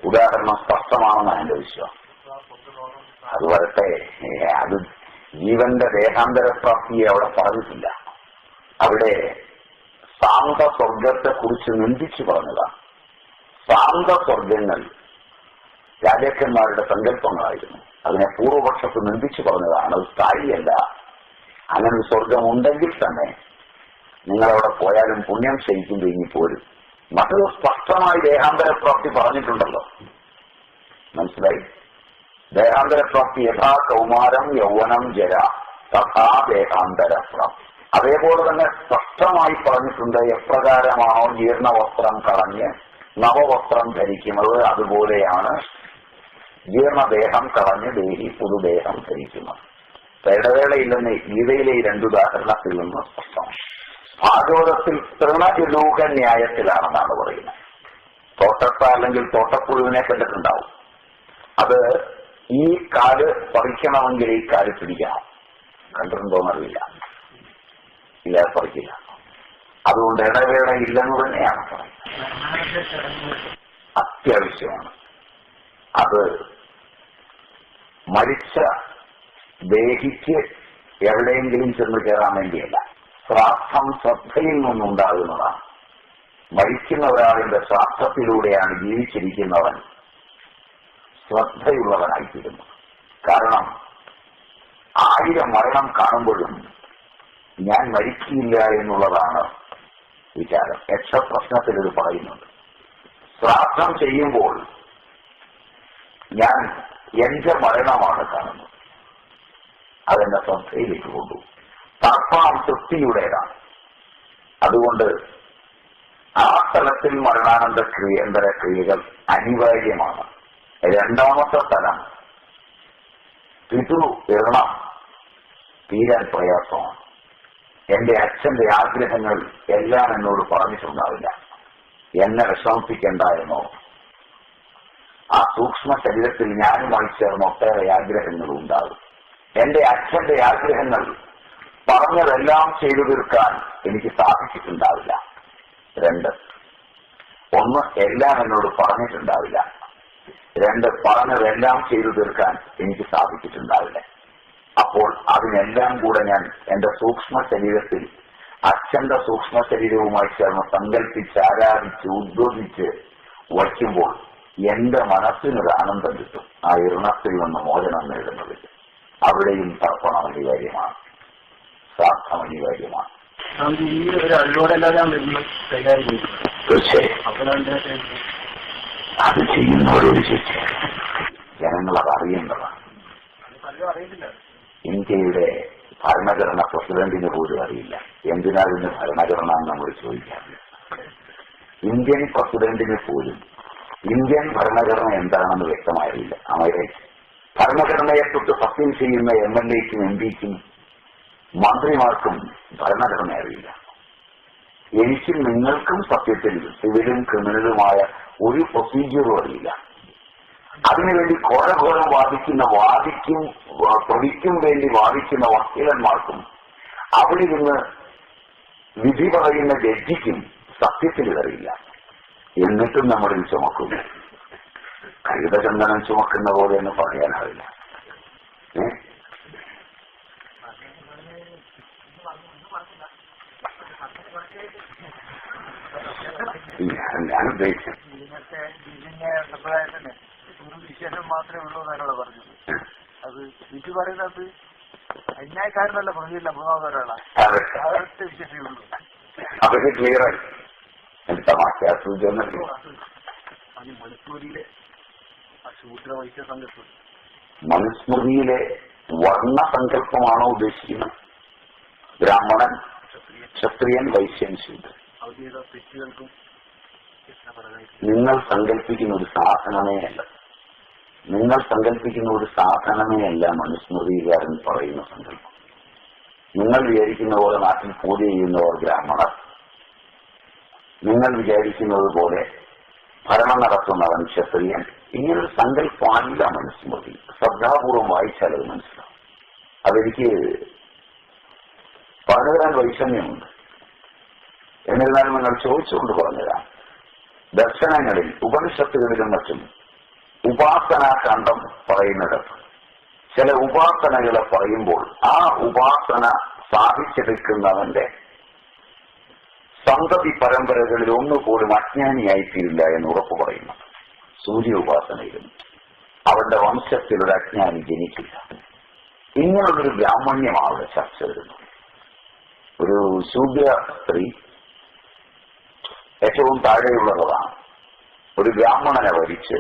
ഉദാഹരണം സ്പഷ്ടമാണെന്നാണ് എന്റെ വിശ്വാസം. അത് വരട്ടെ, അത് ജീവന്റെ ദേഹാന്തരപ്രാപ്തിയെ അവിടെ പറഞ്ഞിട്ടില്ല. അവിടെ സാന്ത സ്വർഗത്തെ കുറിച്ച് നിന്ദിച്ചു പറഞ്ഞതാണ്. സാന്ത സ്വർഗങ്ങൾ രാജാക്കന്മാരുടെ സങ്കല്പങ്ങളായിരുന്നു. അതിനെ പൂർവപക്ഷത്ത് നിന്ദിച്ചു പറഞ്ഞതാണ്. അത് സ്ഥായിയല്ല. അങ്ങനെ ഒരു സ്വർഗം ഉണ്ടെങ്കിൽ തന്നെ നിങ്ങളവിടെ പോയാലും പുണ്യം ശയിക്കും കഴിഞ്ഞ് പോരും. മറ്റൊരു സ്പഷ്ടമായി ദേഹാന്തരപ്രാപ്തി പറഞ്ഞിട്ടുണ്ടല്ലോ. മനസ്സിലായി? ദേഹാന്തരപ്രാപ്തി യഥാ കൗമാരം യൗവനം ജര തഥാ ദേഹാന്തരപ്രാപ്തി. അതേപോലെ തന്നെ സ്പഷ്ടമായി പറഞ്ഞിട്ടുണ്ട്, എപ്രകാരമാണോ ജീർണവസ്ത്രം കളഞ്ഞ് നവവസ്ത്രം ധരിക്കുന്നത്, അതുപോലെയാണ് ജീർണദേഹം കളഞ്ഞ് ദേഹി പുതുദേഹം ധരിക്കുന്നത്. ഇടവേളയില്ലെന്ന് ഗീതയിലെ ഈ രണ്ടുദാഹരണത്തിൽ നിന്ന് സ്പഷ്ടമാണ്. ഭാഗവതത്തിൽ തൃണജലൂക ന്യായത്തിലാണെന്നാണ് പറയുന്നത്. തോട്ടത്ത അല്ലെങ്കിൽ തോട്ടപ്പുഴുവിനെ കണ്ടിട്ടുണ്ടാവും. അത് ഈ കാല് പറിക്കണമെങ്കിൽ ഈ കാല് പിടിക്കണം. കണ്ടിട്ടുണ്ടോന്നറിയില്ല. ഇല്ല, പറിക്കില്ല. അതുകൊണ്ട് ഇടവേള ഇല്ലെന്ന് തന്നെയാണ് പറയുന്നത്. അത്യാവശ്യമാണ്. അത് മരിച്ച ദേഹിക്ക് എവിടെയെങ്കിലും ചെന്ന് കയറാൻ വേണ്ടിയല്ല. ശ്രാദ്ധം ശ്രദ്ധയിൽ നിന്നുണ്ടാകുന്നതാണ്. മരിക്കുന്ന ഒരാളിന്റെ ശ്രാദ്ധത്തിലൂടെയാണ് ജീവിച്ചിരിക്കുന്നവൻ ശ്രദ്ധയുള്ളവനായിത്തീരുന്നു. കാരണം 1000 മരണം കാണുമ്പോഴും ഞാൻ മരിക്കില്ല എന്നുള്ളതാണ് വിചാരം. യക്ഷപ്രശ്നത്തിൽ ഇത് പറയുന്നുണ്ട്. ശ്രാദ്ധം ചെയ്യുമ്പോൾ ഞാൻ എന്റെ മരണമാണ് കാണുന്നത്, അതെന്റെ ശ്രദ്ധയിലേക്ക് കൊണ്ടുപോകും. തർപ്പണം തൃപ്തിയുടേതാണ്. അതുകൊണ്ട് ആ സ്ഥലത്തിൽ മരണാനന്തര ക്രിയകൾ അനിവാര്യമാണ്. രണ്ടാമത്തെ സ്ഥലം പിതൃ ഇരണം തീരാൻ പ്രയാസമാണ്. എന്റെ അച്ഛന്റെ ആഗ്രഹങ്ങൾ എല്ലാം എന്നോട് പറഞ്ഞിട്ടുണ്ടാവില്ല. എന്നെ വിഷമിപ്പിക്കണ്ട എന്നോ ആ സൂക്ഷ്മ ശരീരത്തിൽ ഞാനുമായി ചേർന്ന് ഒട്ടേറെ ആഗ്രഹങ്ങളും ഉണ്ടാകും. എന്റെ അച്ഛന്റെ ആഗ്രഹങ്ങൾ പറഞ്ഞതെല്ലാം ചെയ്തു തീർക്കാൻ എനിക്ക് സാധിച്ചിട്ടുണ്ടാവില്ല. 2, 1 എല്ലാം എന്നോട് പറഞ്ഞിട്ടുണ്ടാവില്ല. 2 പറഞ്ഞതെല്ലാം ചെയ്തു തീർക്കാൻ എനിക്ക് സാധിച്ചിട്ടുണ്ടാവില്ല. അപ്പോൾ അതിനെല്ലാം കൂടെ ഞാൻ എന്റെ സൂക്ഷ്മ ശരീരത്തിൽ അച്ഛന്റെ സൂക്ഷ്മ ശരീരവുമായി ചേർന്ന് സങ്കല്പിച്ച് ആരാധിച്ച് ഉദ്ബോധിച്ച് വയ്ക്കുമ്പോൾ എന്റെ മനസ്സിനൊരു ആനന്ദം കിട്ടും. ആ ഇരണത്തിൽ നിന്ന് മോചനം നേടുന്നതിൽ അവിടെയും തർപ്പണം അനിവാര്യമാണ്, ശ്രാദ്ധം അനിവാര്യമാണ്. തീർച്ചയായും അത് ചെയ്യുന്നവരോട് ചോദിച്ചാൽ ജനങ്ങൾ അത് അറിയേണ്ടതാണ്. ഇന്ത്യയുടെ ഭരണഘടന പ്രസിഡന്റിന് പോലും അറിയില്ല. എന്തിനാതിന് ഭരണഘടന എന്ന് നമ്മൾ ചോദിക്കാറില്ല. ഇന്ത്യൻ പ്രസിഡന്റിന് പോലും ഇന്ത്യൻ ഭരണഘടന എന്താണെന്ന് വ്യക്തമായില്ല. അമേരിക്ക ഭരണഘടനയെ തൊട്ട് സത്യം ചെയ്യുന്ന MLAക്കും MP-ക്കും മന്ത്രിമാർക്കും ഭരണഘടന അറിയില്ല. എനിക്കും നിങ്ങൾക്കും സത്യത്തിൽ സിവിലും ക്രിമിനലുമായ ഒരു പ്രൊസീജിയറും അറിയില്ല. അതിനുവേണ്ടി ഘോരഘോരം പ്രതിക്കും വേണ്ടി വാദിക്കുന്ന വക്കീലന്മാർക്കും അവിടെ നിന്ന് വിധി പറയുന്ന ജഡ്ജിക്കും സത്യത്തിൽ ഇതറിയില്ല. എന്നിട്ടും നമ്മളിൽ ചുമക്കുന്നു. കഴുതചന്ദനം ചുമക്കുന്ന പോലെ എന്ന് പറയാനാവില്ല. ഞാൻ ഉദ്ദേശിച്ചു ഒരു വിശേഷം മാത്രമേ ഉള്ളൂ എന്നാണ് പറഞ്ഞത്. അത് വിധി പറയുന്നത് അന്യായക്കാരനല്ല, പ്രതിയല്ല, മൂന്നാമതൊരാളാണ്. അതൊക്കെ വിശേഷമുള്ളൂ. അതൊക്കെ ക്ലിയറായി. മനുസ്മൃതിയിലെ ശൂദ്ര വൈശ്യ സങ്കല്പം, മനുസ്മൃതിയിലെ വർണ്ണസങ്കല്പമാണോ ഉദ്ദേശിക്കുന്നത്? ബ്രാഹ്മണൻ, ക്ഷത്രിയൻ, വൈശ്യൻ, ശൂദ്രൻ. ഔദ്യോഗിക തെറ്റുകൾക്കും നിങ്ങൾ സങ്കല്പിക്കുന്ന ഒരു സാധനമേ അല്ല. മനുസ്മൃതികാരൻ പറയുന്ന സങ്കല്പം. നിങ്ങൾ വിചാരിക്കുന്ന പോലെ നാട്ടിൽ പൂജ ചെയ്യുന്നവർ ബ്രാഹ്മണർ, നിങ്ങൾ വിചാരിക്കുന്നത് പോലെ ഭരണം നടത്തുന്നവൻ ക്ഷത്രിയൻ. ഇങ്ങനൊരു സങ്കല്പമല്ല മനുസ്മൃതി. ശ്രദ്ധാപൂർവം വായിച്ചാൽ അത് മനസ്സിലാവും. അതെനിക്ക് പറഞ്ഞുതരാൻ വൈഷമ്യമുണ്ട്. എന്നിരുന്നാലും നിങ്ങൾ ചോദിച്ചുകൊണ്ട് പറഞ്ഞുതരാം. ദർശനങ്ങളിൽ, ഉപനിഷത്തുകളിലും മറ്റും ഉപാസനാകാന്ഡം പറയുന്നിടത്ത് ചില ഉപാസനകളെ പറയുമ്പോൾ ആ ഉപാസന സാധിച്ചെടുക്കുന്നവന്റെ സന്തതി പരമ്പരകളിൽ ഒന്നുപോലും അജ്ഞാനിയായിത്തീരില്ല എന്ന് ഉറപ്പു പറയുന്നു. സൂര്യ ഉപാസനയിലും അവരുടെ വംശത്തിൽ ഒരു അജ്ഞാനി ജനിക്കില്ല. ഇങ്ങനുള്ളൊരു ബ്രാഹ്മണ്യം അവിടെ ചർച്ച വരുന്നു. ഒരു ശൂദ്ര സ്ത്രീ ഏറ്റവും താഴെയുള്ളതാണ്. ഒരു ബ്രാഹ്മണനെ വരിച്ച്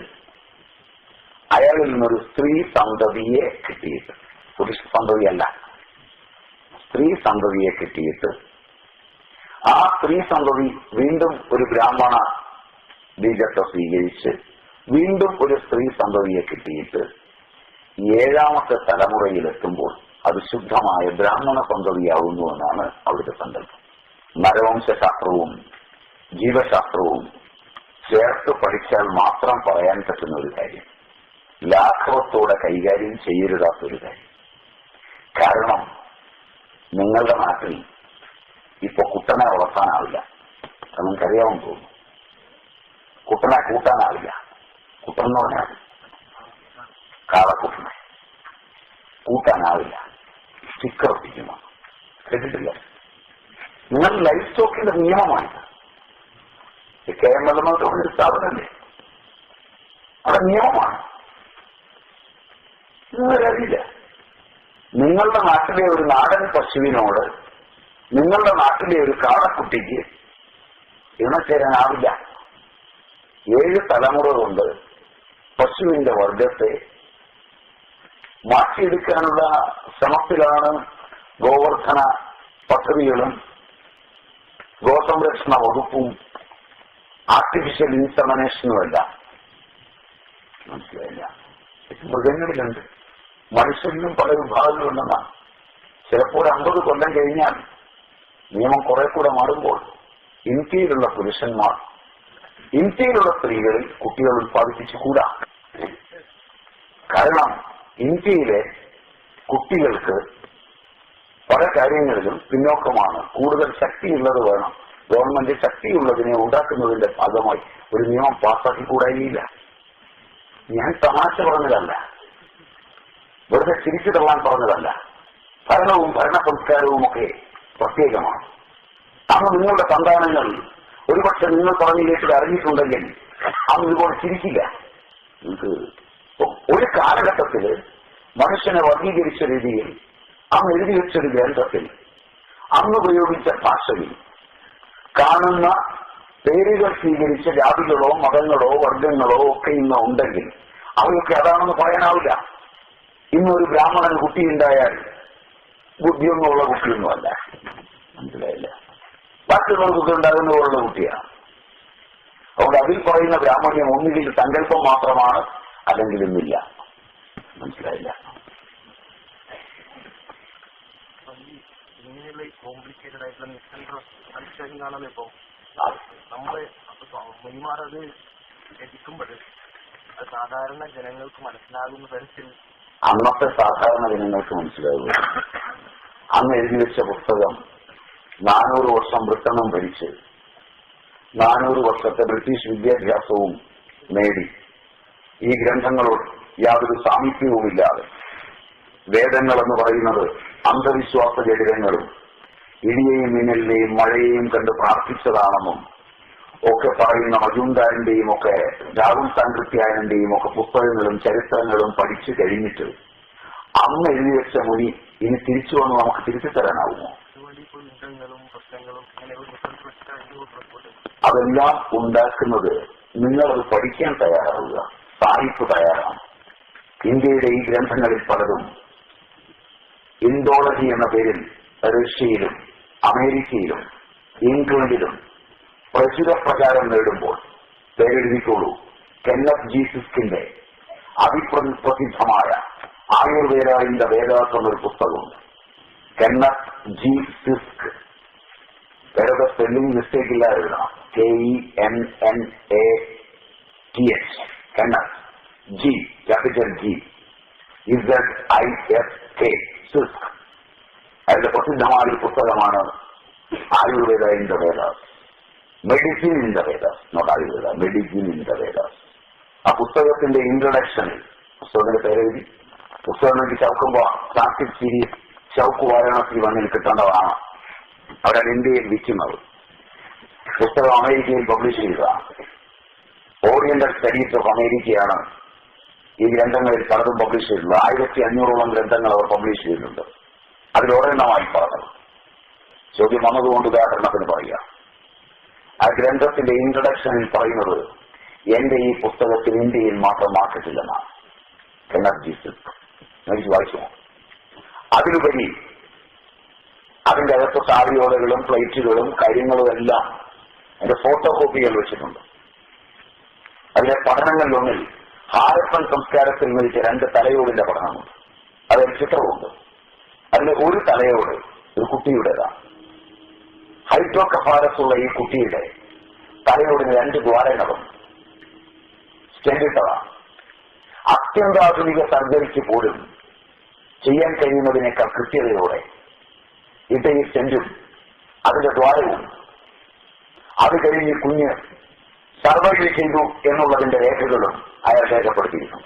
അയാളിൽ നിന്നൊരു സ്ത്രീ സന്തതിയെ കിട്ടിയിട്ട്, പുരുഷ സന്തതിയല്ല, സ്ത്രീ സന്തതിയെ കിട്ടിയിട്ട് ആ സ്ത്രീ സന്തതി വീണ്ടും ഒരു ബ്രാഹ്മണ ബീജത്തെ സ്വീകരിച്ച് വീണ്ടും ഒരു സ്ത്രീ സന്തതിയെ കിട്ടിയിട്ട് 7ാമത്തെ തലമുറയിലെത്തുമ്പോൾ അത് ശുദ്ധമായ ബ്രാഹ്മണ സന്തതിയാവുന്നു എന്നാണ് അവിടുത്തെ സങ്കല്പം. നരവംശാസ്ത്രവും ജീവശാസ്ത്രവും ചേർത്ത് പഠിച്ചാൽ മാത്രം പറയാൻ പറ്റുന്ന ഒരു കാര്യം, ലാഘവത്തോടെ കൈകാര്യം ചെയ്യരുതാത്തൊരു കാര്യം. കാരണം നിങ്ങളുടെ നാട്ടിൽ ഇപ്പൊ കുട്ടനെ വളർത്താനാവില്ല. അത് നിങ്ങൾക്കറിയാമെന്ന് തോന്നുന്നു. കുട്ടനെ കൂട്ടാനാവില്ല. കുട്ടൻ എന്ന് പറഞ്ഞാൽ കാളക്കുട്ടനെ കൂട്ടാനാവില്ല. സ്റ്റിക്കർ ഒട്ടിക്കുന്നു. കേട്ടിട്ടില്ല? നിങ്ങൾ ലൈഫ് സ്റ്റോക്കിന്റെ നിയമമാണ്. KML ഒരു സ്ഥാപനമല്ലേ, അവിടെ നിയമമാണ്. നിങ്ങൾക്കറിയില്ല. നിങ്ങളുടെ നാട്ടിലെ ഒരു നാടൻ പശുവിനോട് നിങ്ങളുടെ നാട്ടിലെ ഒരു കാടക്കുട്ടിക്ക് ഇണചേരാനാവില്ല. 7 തലമുറ കൊണ്ട് പശുവിന്റെ വർഗത്തെ മാറ്റിയെടുക്കാനുള്ള ശ്രമത്തിലാണ് ഗോവർദ്ധന പദ്ധതികളും ഗോസംരക്ഷണ വകുപ്പും ആർട്ടിഫിഷ്യൽ ഇൻസെമിനേഷനുമെല്ലാം. മനസ്സിലായില്ല. മൃഗങ്ങളിലുണ്ട്, മനുഷ്യരിലും പല വിഭാഗങ്ങളുണ്ടെന്നാണ്. ചിലപ്പോൾ 50 കൊല്ലം കഴിഞ്ഞാൽ നിയമം കുറെ കൂടെ മാറുമ്പോൾ ഇന്ത്യയിലുള്ള പുരുഷന്മാർ ഇന്ത്യയിലുള്ള സ്ത്രീകളിൽ കുട്ടികൾ ഉത്പാദിപ്പിച്ചുകൂടാ. കാരണം ഇന്ത്യയിലെ കുട്ടികൾക്ക് പല കാര്യങ്ങളിലും പിന്നോക്കമാണ്. കൂടുതൽ ശക്തിയുള്ളത് വേണം. ഗവൺമെന്റ് ശക്തിയുള്ളതിനെ ഉണ്ടാക്കുന്നതിന്റെ ഭാഗമായി ഒരു നിയമം പാസ്സാക്കിക്കൂടായില്ല. ഞാൻ തമാശ പറഞ്ഞതല്ല, വെറുതെ ചിരിച്ചു തള്ളാൻ പറഞ്ഞതല്ല. ഭരണവും ഭരണ സംസ്കാരവും ഒക്കെ പ്രത്യേകമാണ്. അന്ന് നിങ്ങളുടെ സന്താനങ്ങൾ ഒരുപക്ഷെ നിങ്ങൾ പറഞ്ഞിലേക്ക് അറിഞ്ഞിട്ടുണ്ടെങ്കിൽ അന്ന് ഇതുപോലെ ചിരിക്കില്ല. നിങ്ങൾക്ക് ഒരു കാലഘട്ടത്തിൽ മനുഷ്യനെ വർഗീകരിച്ച രീതിയിൽ അന്ന് എഴുതി വെച്ചൊരു ഗ്രന്ഥത്തിൽ അന്ന് ഉപയോഗിച്ച ഭാഷയിൽ കാണുന്ന പേരുകൾ സ്വീകരിച്ച ജാതികളോ മതങ്ങളോ വർഗങ്ങളോ ഒക്കെ ഇന്ന് ഉണ്ടെങ്കിൽ അവയൊക്കെ അതാണെന്ന് പറയാനാവില്ല. ഇന്നൊരു ബ്രാഹ്മണന് കുട്ടിയുണ്ടായാൽ ബുദ്ധിയൊന്നുമുള്ള കുട്ടിയൊന്നുമല്ല. മനസ്സിലായില്ല. ബാക്കിയുള്ളവർക്കൊക്കെ ഉണ്ടാകുന്ന പോലുള്ള കുട്ടിയാണ്. അതുകൊണ്ട് അതിൽ പറയുന്ന ബ്രാഹ്മണ്യം ഒന്നുകിൽ സങ്കല്പം മാത്രമാണ്, അല്ലെങ്കിൽ ഇന്നില്ല. മനസ്സിലായില്ല. ഇങ്ങനെയുള്ള കോംപ്ലിക്കേറ്റഡ് ആയിട്ടുള്ള അണ്ടർസ്റ്റാൻഡിംഗ് ആണല്ലോ ഇപ്പൊ നമ്മള് മുനിമാർ അത് രചിക്കുമ്പോൾ അത് സാധാരണ ജനങ്ങൾക്ക് മനസ്സിലാകുന്ന തരത്തിൽ അന്നത്തെ സാധാരണ ജനങ്ങൾക്ക് മനസ്സിലാകുക. അന്ന് എഴുതി വെച്ച പുസ്തകം 400 വർഷം ബ്രിട്ടനും ഭരിച്ച് 400 വർഷത്തെ ബ്രിട്ടീഷ് വിദ്യാഭ്യാസവും നേടി ഈ ഗ്രന്ഥങ്ങളോട് യാതൊരു സാമീപ്യവുമില്ലാതെ വേദങ്ങൾ എന്ന് പറയുന്നത് അന്ധവിശ്വാസ ജഡിതങ്ങളും ഇടിയെയും മിന്നലിനെയും മഴയെയും കണ്ട് പ്രാർത്ഥിച്ചതാണെന്നും ഒക്കെ പറയുന്ന മജുംദാരിന്റെയും ഒക്കെ രാഹുൽ സാങ്കൃത്യായന്റെയും ഒക്കെ പുസ്തകങ്ങളും ചരിത്രങ്ങളും പഠിച്ചു കഴിഞ്ഞിട്ട് അന്ന് എഴുതി വെച്ച മുനി ഇനി തിരിച്ചു വന്ന് നമുക്ക് തിരിച്ചു തരാനാവുമോ? അതെല്ലാം ഉണ്ടാക്കുന്നത് നിങ്ങളത് പഠിക്കാൻ തയ്യാറാവുക. സാഹിത്യ തയ്യാറാണ്. ഇന്ത്യയുടെ ഈ ഗ്രന്ഥങ്ങളിൽ പലതും ഇൻഡോളജി എന്ന പേരിൽ റഷ്യയിലും അമേരിക്കയിലും ഇംഗ്ലണ്ടിലും പ്രചുര പ്രചാരം നേടുമ്പോൾ പേരെഴുതിക്കോളൂ. കെന്നത്ത് ജി സിസ്കിന്റെ അതിപ്രസിദ്ധമായ ആയുർവേദ ഇൻ ദ വേദാസ് എന്നൊരു പുസ്തകമുണ്ട്. Kenneth G Zysk. വേറെ സ്പെല്ലിംഗ് മിസ്റ്റേക്ക് ഇല്ല എഴുതണം. KENNATH. Kenneth G capital G ZISK Zysk. അതിന്റെ പ്രസിദ്ധമായ ഒരു പുസ്തകമാണ് Ayurveda in the Vedas. Medicine in the Vedas, not Ayurveda, medicine in the Vedas. ആ പുസ്തകത്തിന്റെ ഇൻട്രൊഡക്ഷനിൽ പുസ്തകത്തിന്റെ പേരെഴുതി പുസ്തകം വേണ്ടി ചൗക്കുമ്പോ ക്ലാസിക് സീരീസ് ചൗക്ക് വാരാണസി വന്നിൽ കിട്ടേണ്ടതാണ്. അവരാണ് ഇന്ത്യയിൽ വിൽക്കുന്നത്. പുസ്തകം അമേരിക്കയിൽ പബ്ലിഷ് ചെയ്തതാണ്. ഓറിയന്റൽ സ്റ്റഡീസ് ഓഫ് അമേരിക്കയാണ് ഈ ഗ്രന്ഥങ്ങളിൽ പലതും പബ്ലിഷ് ചെയ്തിട്ടുള്ളത്. 1500ഓളം ഗ്രന്ഥങ്ങൾ അവർ പബ്ലിഷ് ചെയ്തിട്ടുണ്ട്. അതിലൊരെണ്ണമായി പറഞ്ഞത് ചോദ്യം വന്നതുകൊണ്ട് ഉദാഹരണത്തിന് പറയുക. ആ ഗ്രന്ഥത്തിന്റെ ഇൻട്രൊഡക്ഷനിൽ പറയുന്നത് എന്റെ ഈ പുസ്തകത്തിൽ ഇന്ത്യയിൽ മാത്രം മാർക്കറ്റില്ലെന്നാണ്. കെന്നത്ത് ജി സിസ്ക് എനിക്ക് വായിച്ചു. അതിലുപരി അതിന്റെ അകത്ത് സാരിയോലകളും പ്ലേറ്റുകളും കാര്യങ്ങളും എല്ലാം എന്റെ ഫോട്ടോ കോപ്പികൾ വെച്ചിട്ടുണ്ട്. അതിലെ പഠനങ്ങളിലൊന്നിൽ ഹാരപ്പൻ സംസ്കാരത്തിൽ മരിച്ച 2 തലയോടിന്റെ പഠനമുണ്ട്. അതൊരു ചിത്രമുണ്ട്. അതിലെ ഒരു തലയോട് ഒരു കുട്ടിയുടേതാണ്. ഹൈഡ്രോകഫാലസ് ഉള്ള ഈ കുട്ടിയുടെ തലയോടിന് 2 ദ്വാരങ്ങളും സ്റ്റെൻഡിട്ടതാണ്. അത്യന്താധുനിക സർജറിക്ക് പോലും ചെയ്യാൻ കഴിയുന്നതിനേക്കാൾ കൃത്യതയോടെ ഇടയിൽ സ്റ്റെൻഡും അതിന്റെ ദ്വാരവും അത് കഴിഞ്ഞ് കുഞ്ഞ് സർവൈവ് ചെയ്തു എന്നുള്ളതിന്റെ രേഖകളും അയാൾ രേഖപ്പെടുത്തിയിരുന്നു.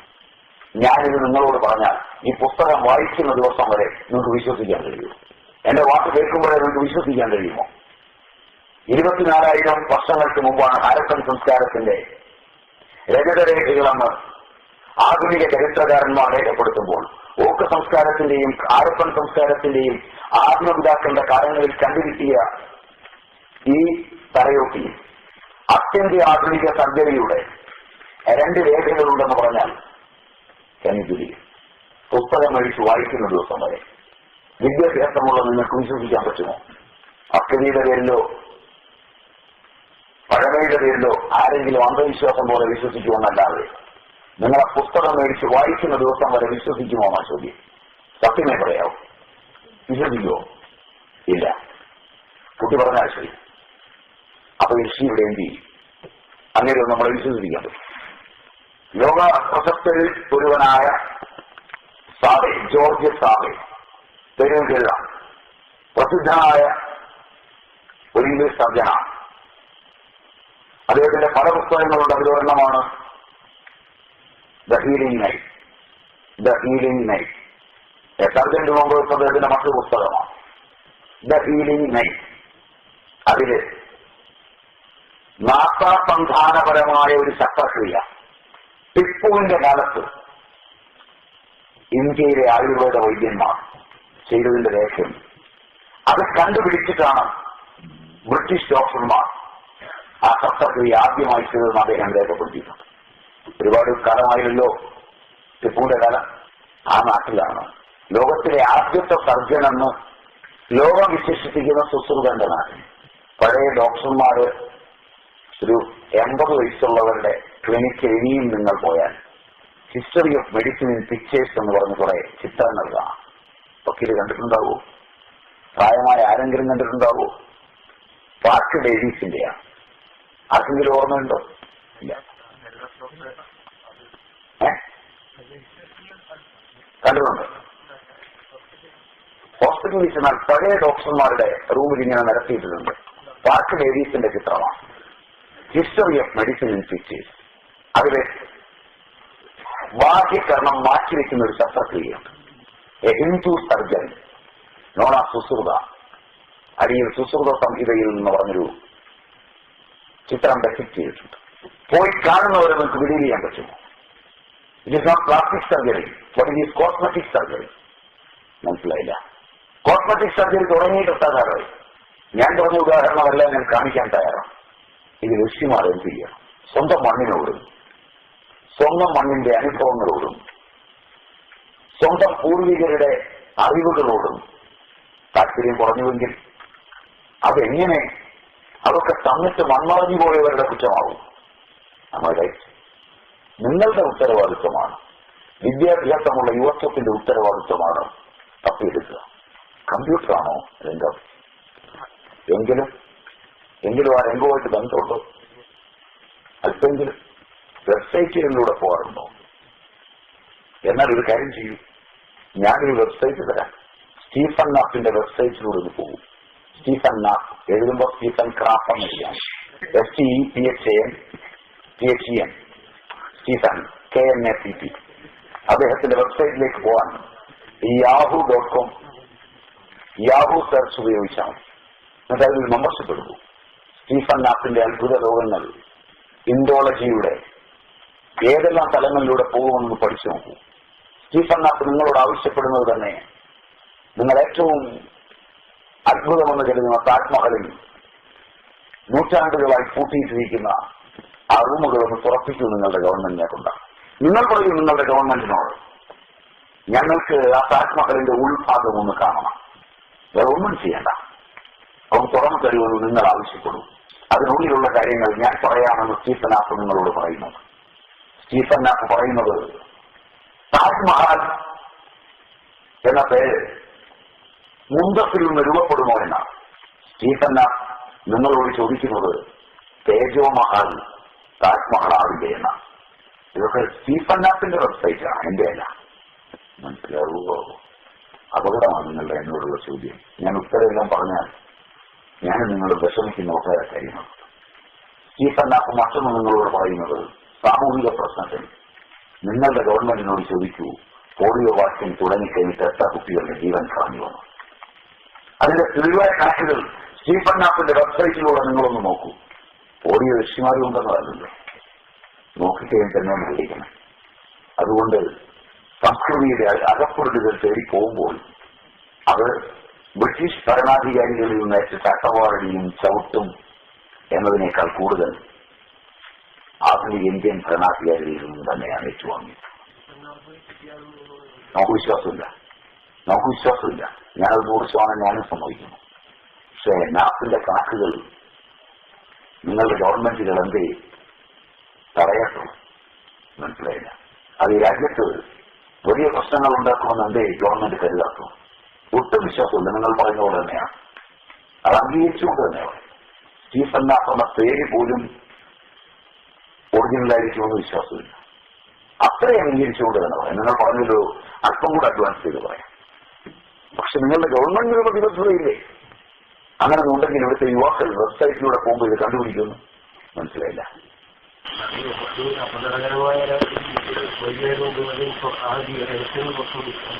ഞാനിത് നിങ്ങളോട് പറഞ്ഞാൽ ഈ പുസ്തകം വായിക്കുന്ന ദിവസം വരെ നിങ്ങൾക്ക് വിശ്വസിക്കാൻ കഴിയുമോ? എന്റെ വാക്ക് കേൾക്കുമ്പോഴേ നിങ്ങൾക്ക് വിശ്വസിക്കാൻ കഴിയുമോ? 24,000 വർഷങ്ങൾക്ക് മുമ്പാണ് ഹാരപ്പൻ സംസ്കാരത്തിന്റെ രജതരേഖകളെന്ന് ആധുനിക ചരിത്രകാരന്മാർ രേഖപ്പെടുത്തുമ്പോൾ ഓക്ക് സംസ്കാരത്തിന്റെയും ഹാരപ്പൻ സംസ്കാരത്തിന്റെയും ആത്മപിതാക്കളുടെ കാലങ്ങളിൽ കണ്ടുകിട്ടിയ ഈ തലയോട്ടി അത്യന്ത ആധുനിക സർജറിയുടെ 2 രേഖകളുണ്ടെന്ന് പറഞ്ഞാൽ കനിതിരി പുസ്തകം മേടിച്ച് വായിക്കുന്ന ദിവസം വരെ വിദ്യാഭ്യാസമുള്ള നിങ്ങൾക്ക് വിശ്വസിക്കാൻ പറ്റുമോ? അക്കനിയുടെ പേരിലോ പഴമയുടെ പേരിലോ ആരെങ്കിലും അന്ധവിശ്വാസം പോലെ വിശ്വസിക്കുമെന്നല്ലാതെ നിങ്ങൾ ആ പുസ്തകം മേടിച്ച് വായിക്കുന്ന ദിവസം വരെ വിശ്വസിക്കുമോ എന്നാ ചോദ്യം. സത്യമേ പറയാവോ? വിശ്വസിക്കുമോ? ഇല്ല. കുട്ടി പറഞ്ഞാൽ ശരി. അപ്പൊ ഋഷി ഇവിടെ എന്ത് ചെയ്യും? അങ്ങനെ നമ്മളെ വിശ്വസിപ്പിക്കാൻ പറ്റും. ലോക പ്രശസ്തരിൽ ഒരുവനായ സാവെ, ജോർജ് സാവെ, പേരും കേൾക്കാം, പ്രസിദ്ധനായ ഒരു ഇംഗ്ലീഷ് സർജനാണ്. അദ്ദേഹത്തിന്റെ പല പുസ്തകങ്ങളുണ്ട്. അതിലൊരെണ്ണമാണ് the healing knight. The healing knight സർജന്റ് മുമ്പ് അദ്ദേഹത്തിന്റെ മറ്റൊരു പുസ്തകമാണ് ദ ഹീലിംഗ് നൈറ്റ്. അതില് നാസാസന്ധാനപരമായ ഒരു ശസ്ത്രക്രിയ ടിപ്പുവിന്റെ കാലത്ത് ഇന്ത്യയിലെ ആയുർവേദ വൈദ്യന്മാർ ചെയ്തതിന്റെ രേഖയുണ്ട്. അത് കണ്ടുപിടിച്ചിട്ടാണ് ബ്രിട്ടീഷ് ഡോക്ടർമാർ ആ ശസ്ത്രക്രിയ ആദ്യമായി ചെയ്തതെന്ന് അദ്ദേഹം രേഖപ്പെടുത്തിയിട്ടുണ്ട്. ഒരുപാട് കാലമായില്ലല്ലോ ടിപ്പുവിന്റെ കാലം. ആ നാട്ടിലാണ് ലോകത്തിലെ ആദ്യത്തെ സർജൻ എന്ന് ലോകം വിശേഷിപ്പിക്കുന്ന സുശ്രുതന്റെ നാട്ടിൽ. പഴയ ഡോക്ടർമാര് ഒരു 80 വയസ്സുള്ളവരുടെ ക്ലിനിക്കിൽ ഇനിയും നിങ്ങൾ പോയാൽ history of medicine in pictures എന്ന് പറഞ്ഞ് കുറെ ചിത്രങ്ങൾ കാണാം. വക്കീല് കണ്ടിട്ടുണ്ടാവോ? പ്രായമായ ആരെങ്കിലും കണ്ടിട്ടുണ്ടാവോ? പാർക്ക് ഡേവീസിന്റെയാണ്. ആർക്കെങ്കിലും ഓർമ്മയുണ്ടോ? ഇല്ല. കണ്ടിട്ടുണ്ട്. ഹോസ്പിറ്റലിൽ ചെന്നാൽ പഴയ ഡോക്ടർമാരുടെ റൂമിൽ ഇങ്ങനെ നിരത്തിയിട്ടുണ്ട്. പാർക്ക് ഡേവീസിന്റെ ചിത്രമാണ് history of medicine in pictures. അതിലെ ബാഹ്യകരണം മാറ്റിവെക്കുന്ന ഒരു ശസ്ത്രക്രിയയുണ്ട്. എ ഹിന്ദു സർജൻ നോണ സുശ്രുത. അടിയിൽ സുശ്രുത സംഹിതയിൽ നിന്ന് പറഞ്ഞൊരു ചിത്രം ഡെഫിക്ട് ചെയ്തിട്ടുണ്ട്. പോയി കാണുന്നവരെ നിങ്ങൾക്ക് ബിലീവ് ചെയ്യാൻ പറ്റുമോ? It is not plastic surgery, but it is cosmetic surgery. മനസ്സിലായില്ല? കോസ്മെറ്റിക് സർജറി തുടങ്ങിയിട്ടാകാറായി. ഞാൻ പറഞ്ഞ ഉദാഹരണമെല്ലാം ഞാൻ കാണിക്കാൻ തയ്യാറാണ്. ഇത് ഋഷിമാർ എന്ത് ചെയ്യണം? സ്വന്തം മണ്ണിനോടും സ്വന്തം മണ്ണിന്റെ അനുഭവങ്ങളോടും സ്വന്തം പൂർവികരുടെ അറിവുകളോടും താല്പര്യം കുറഞ്ഞുവെങ്കിൽ അതെങ്ങനെ അതൊക്കെ തന്നിട്ട് മൺമറഞ്ഞു പോയവരുടെ കുറ്റമാവും. നമ്മുടെ നിങ്ങളുടെ ഉത്തരവാദിത്വമാണ്, വിദ്യാഭ്യാസമുള്ള യുവത്വത്തിന്റെ ഉത്തരവാദിത്വമാണ് തപ്പിയെടുക്കുക. കമ്പ്യൂട്ടറാണോ രംഗം? എങ്കിലും ആ രംഗവുമായിട്ട് ബന്ധമുണ്ടോ? അല്പെങ്കിലും വെബ്സൈറ്റുകളിലൂടെ പോകാറുണ്ടോ? എന്നാൽ ഒരു കാര്യം ചെയ്യൂ, ഞാനൊരു വെബ്സൈറ്റ് തരാം. സ്റ്റീഫൻ നാഫിന്റെ വെബ്സൈറ്റിലൂടെ ഒന്ന് പോകും. സ്റ്റീഫൻ നാഫ് എഴുതുമ്പോൾ സ്റ്റീഫൻ ക്രാഫ് എന്ന് എഴുതാം. STEPHAN Stephen KNAPP. അദ്ദേഹത്തിന്റെ വെബ്സൈറ്റിലേക്ക് പോകാൻ yahoo.com യാഹൂ സെർച്ച് ഉപയോഗിച്ചാൽ എന്നിട്ട് അതിൽ മെമ്പർഷിപ്പ് എടുക്കും. സ്റ്റീഫൻ നാഫിന്റെ അത്ഭുത ലോകങ്ങൾ, ഇൻഡോളജിയുടെ ഏതെല്ലാം തലങ്ങളിലൂടെ പോകുമെന്ന് പഠിച്ചു നോക്കൂ. സ്റ്റീഫൻ നാഫ് നിങ്ങളോട് ആവശ്യപ്പെടുന്നത് തന്നെ നിങ്ങൾ ഏറ്റവും അത്ഭുതമെന്ന് കരുതുന്ന താജ്മഹലിൽ നൂറ്റാണ്ടുകളായി പൂട്ടിയിട്ടിരിക്കുന്ന ആ റൂമുകളൊന്ന് തുറപ്പിക്കൂ നിങ്ങളുടെ ഗവൺമെന്റിനെ കൊണ്ട്. നിങ്ങൾ പറയും നിങ്ങളുടെ ഗവൺമെന്റിനോട്, ഞങ്ങൾക്ക് ആ താജ്മഹലിന്റെ ഉൾഭാഗം ഒന്ന് കാണണം, വേറെ ഒന്നും ചെയ്യണ്ട, അത് തുറന്നു തരുമെന്ന് നിങ്ങൾ ആവശ്യപ്പെടും. അതിനുള്ളിലുള്ള കാര്യങ്ങൾ ഞാൻ പറയാമെന്ന് സ്റ്റീഫൻ നാഫ് നിങ്ങളോട് പറയുന്നത്. സ്റ്റീഫൻ നാഫ് പറയുന്നത് താജ്മഹൽ എന്ന പേര് മുന്തത്തിൽ നിന്ന് രൂപപ്പെടുമോ എന്നാണ്. സ്റ്റീഫൻ നാഫ് നിങ്ങളോട് ചോദിക്കുന്നത് തേജോ മഹൽ താജ്മഹൽ ആവില്ലേ എന്നാണ്. ഇതൊക്കെ സ്റ്റീഫൻ നാഫിന്റെ വെബ്സൈറ്റാണ്, എന്റെ അല്ല. മനസ്സിലാവുമോ? അപകടമാണ് നിങ്ങളുടെ എന്നോടുള്ള ചോദ്യം. ഞാൻ ഉത്തരവെല്ലാം പറഞ്ഞാൽ ഞാൻ നിങ്ങൾ വിഷമിക്കുന്ന ഒട്ടേറെ കാര്യമാണ്. സ്റ്റീഫൻ നാഫ് മറ്റൊന്ന് നിങ്ങളോട് പറയുന്നത് സാമൂഹിക പ്രശ്നത്തിൽ നിങ്ങളുടെ ഗവൺമെന്റിനോട് ചോദിക്കൂ, പോളിയോ വാക്സിൻ തുടങ്ങിക്കഴിഞ്ഞിട്ട് എത്ര കുട്ടികളുടെ ജീവൻ കളഞ്ഞു വന്നു. അതിന്റെ തെളിവായ കണക്കുകൾ സ്റ്റീഫൻ നാപ്പിന്റെ വെബ്സൈറ്റിലൂടെ നിങ്ങളൊന്ന് നോക്കൂ. ഓഡിയോ ഋഷിമാരും ഉണ്ടെന്നതല്ലല്ലോ, നോക്കിക്കഴിഞ്ഞ് തന്നെ ഒന്ന് വിളിക്കണം. അതുകൊണ്ട് സംസ്കൃതിയുടെ അകപ്പെടുതൽ തേടി പോകുമ്പോൾ അത് ബ്രിട്ടീഷ് ഭരണാധികാരികളിൽ നിന്നേറ്റ ചട്ടവാറടിയും ചവിട്ടും എന്നതിനേക്കാൾ കൂടുതൽ ആധുനിക ഇന്ത്യൻ ഭരണാധികാരികളിൽ നിന്നും തന്നെയാണ് ഏറ്റുവാങ്ങിയത്. നമുക്ക് വിശ്വാസമില്ല. ഞാനത് 100% ഞാനും സമ്മതിക്കുന്നു. പക്ഷേ നാപ്പിന്റെ കണക്കുകൾ നിങ്ങളുടെ ഗവൺമെന്റുകൾ എന്തേ തടയട്ടോ? മനസ്സിലായില്ല. അത് ഈ രാജ്യത്ത് വലിയ പ്രശ്നങ്ങൾ ഉണ്ടാക്കുമെന്ന് എന്തേ ഗവൺമെന്റ് കരുതാത്തോ? ഒട്ടും വിശ്വാസമില്ല. നിങ്ങൾ പറയുന്ന പോലെ തന്നെയാണ്. അത് അംഗീകരിച്ചുകൊണ്ട് തന്നെയാണ്. സ്റ്റീഫൻ നാപ്പ് എന്ന പേര് പോലും ഒറിജിനലായിരിക്കുമെന്ന് വിശ്വാസമില്ല. അത്രയും അംഗീകരിച്ചുകൊണ്ട് തന്നെ പറയാം. നിങ്ങൾ പറഞ്ഞൊരു അല്പം കൂടെ അഡ്വാൻസ് ചെയ്ത് പറയാം. പക്ഷെ നിങ്ങളുടെ ഗവൺമെന്റിന് പ്രതിബദ്ധതയില്ലേ? അങ്ങനെ ഉണ്ടെങ്കിൽ ഇവിടുത്തെ യുവാക്കൾ വെബ്സൈറ്റിലൂടെ പോകുമ്പോൾ ഇത് കണ്ടുപിടിക്കുന്നു. മനസ്സിലായില്ല. അപകടകരമായ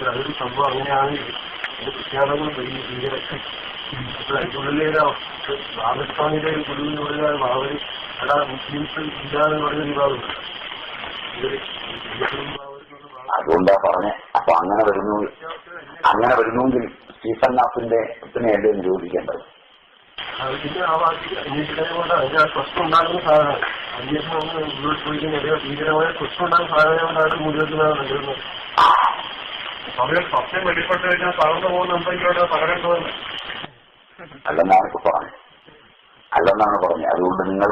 അതൊരു സംഭവം അങ്ങനെയാണെങ്കിൽ പ്രഖ്യാപനങ്ങൾ ഭീകരത്തിൽ അപ്പോൾ അതിനുള്ളിലെ പാകിസ്ഥാനിലെ ഒരു ഗുരുവിനോട് അവർ അതാ മുസ്ലിംസ് ഇല്ലാന്ന് പറഞ്ഞ വിഭാഗം അതുകൊണ്ടാ പറഞ്ഞേ. അപ്പൊ അങ്ങനെ വരുന്നുവെങ്കിൽ സ്റ്റീഫൻ നാപ്പിന്റെ അല്ലേ നിരോധിക്കേണ്ടത്? അതിന്റെ ആ വാക്ക് അന്വേഷിക്കുന്നത് അതിന്റെ പ്രശ്നം ഉണ്ടാകുന്ന സാധനം അന്വേഷണം മുന്നോട്ട് പോയി ഭീകരമായ പ്രശ്നം ഉണ്ടാകുന്ന സാധനം കൊണ്ടാണ് മുന്നോട്ട് അവരെ സത്യം വെളിപ്പെട്ട് കഴിഞ്ഞാൽ തളർന്നു പോകുന്ന എന്തെങ്കിലും പറയേണ്ടത് അല്ലെന്നാണ് പറഞ്ഞത്. അതുകൊണ്ട് നിങ്ങൾ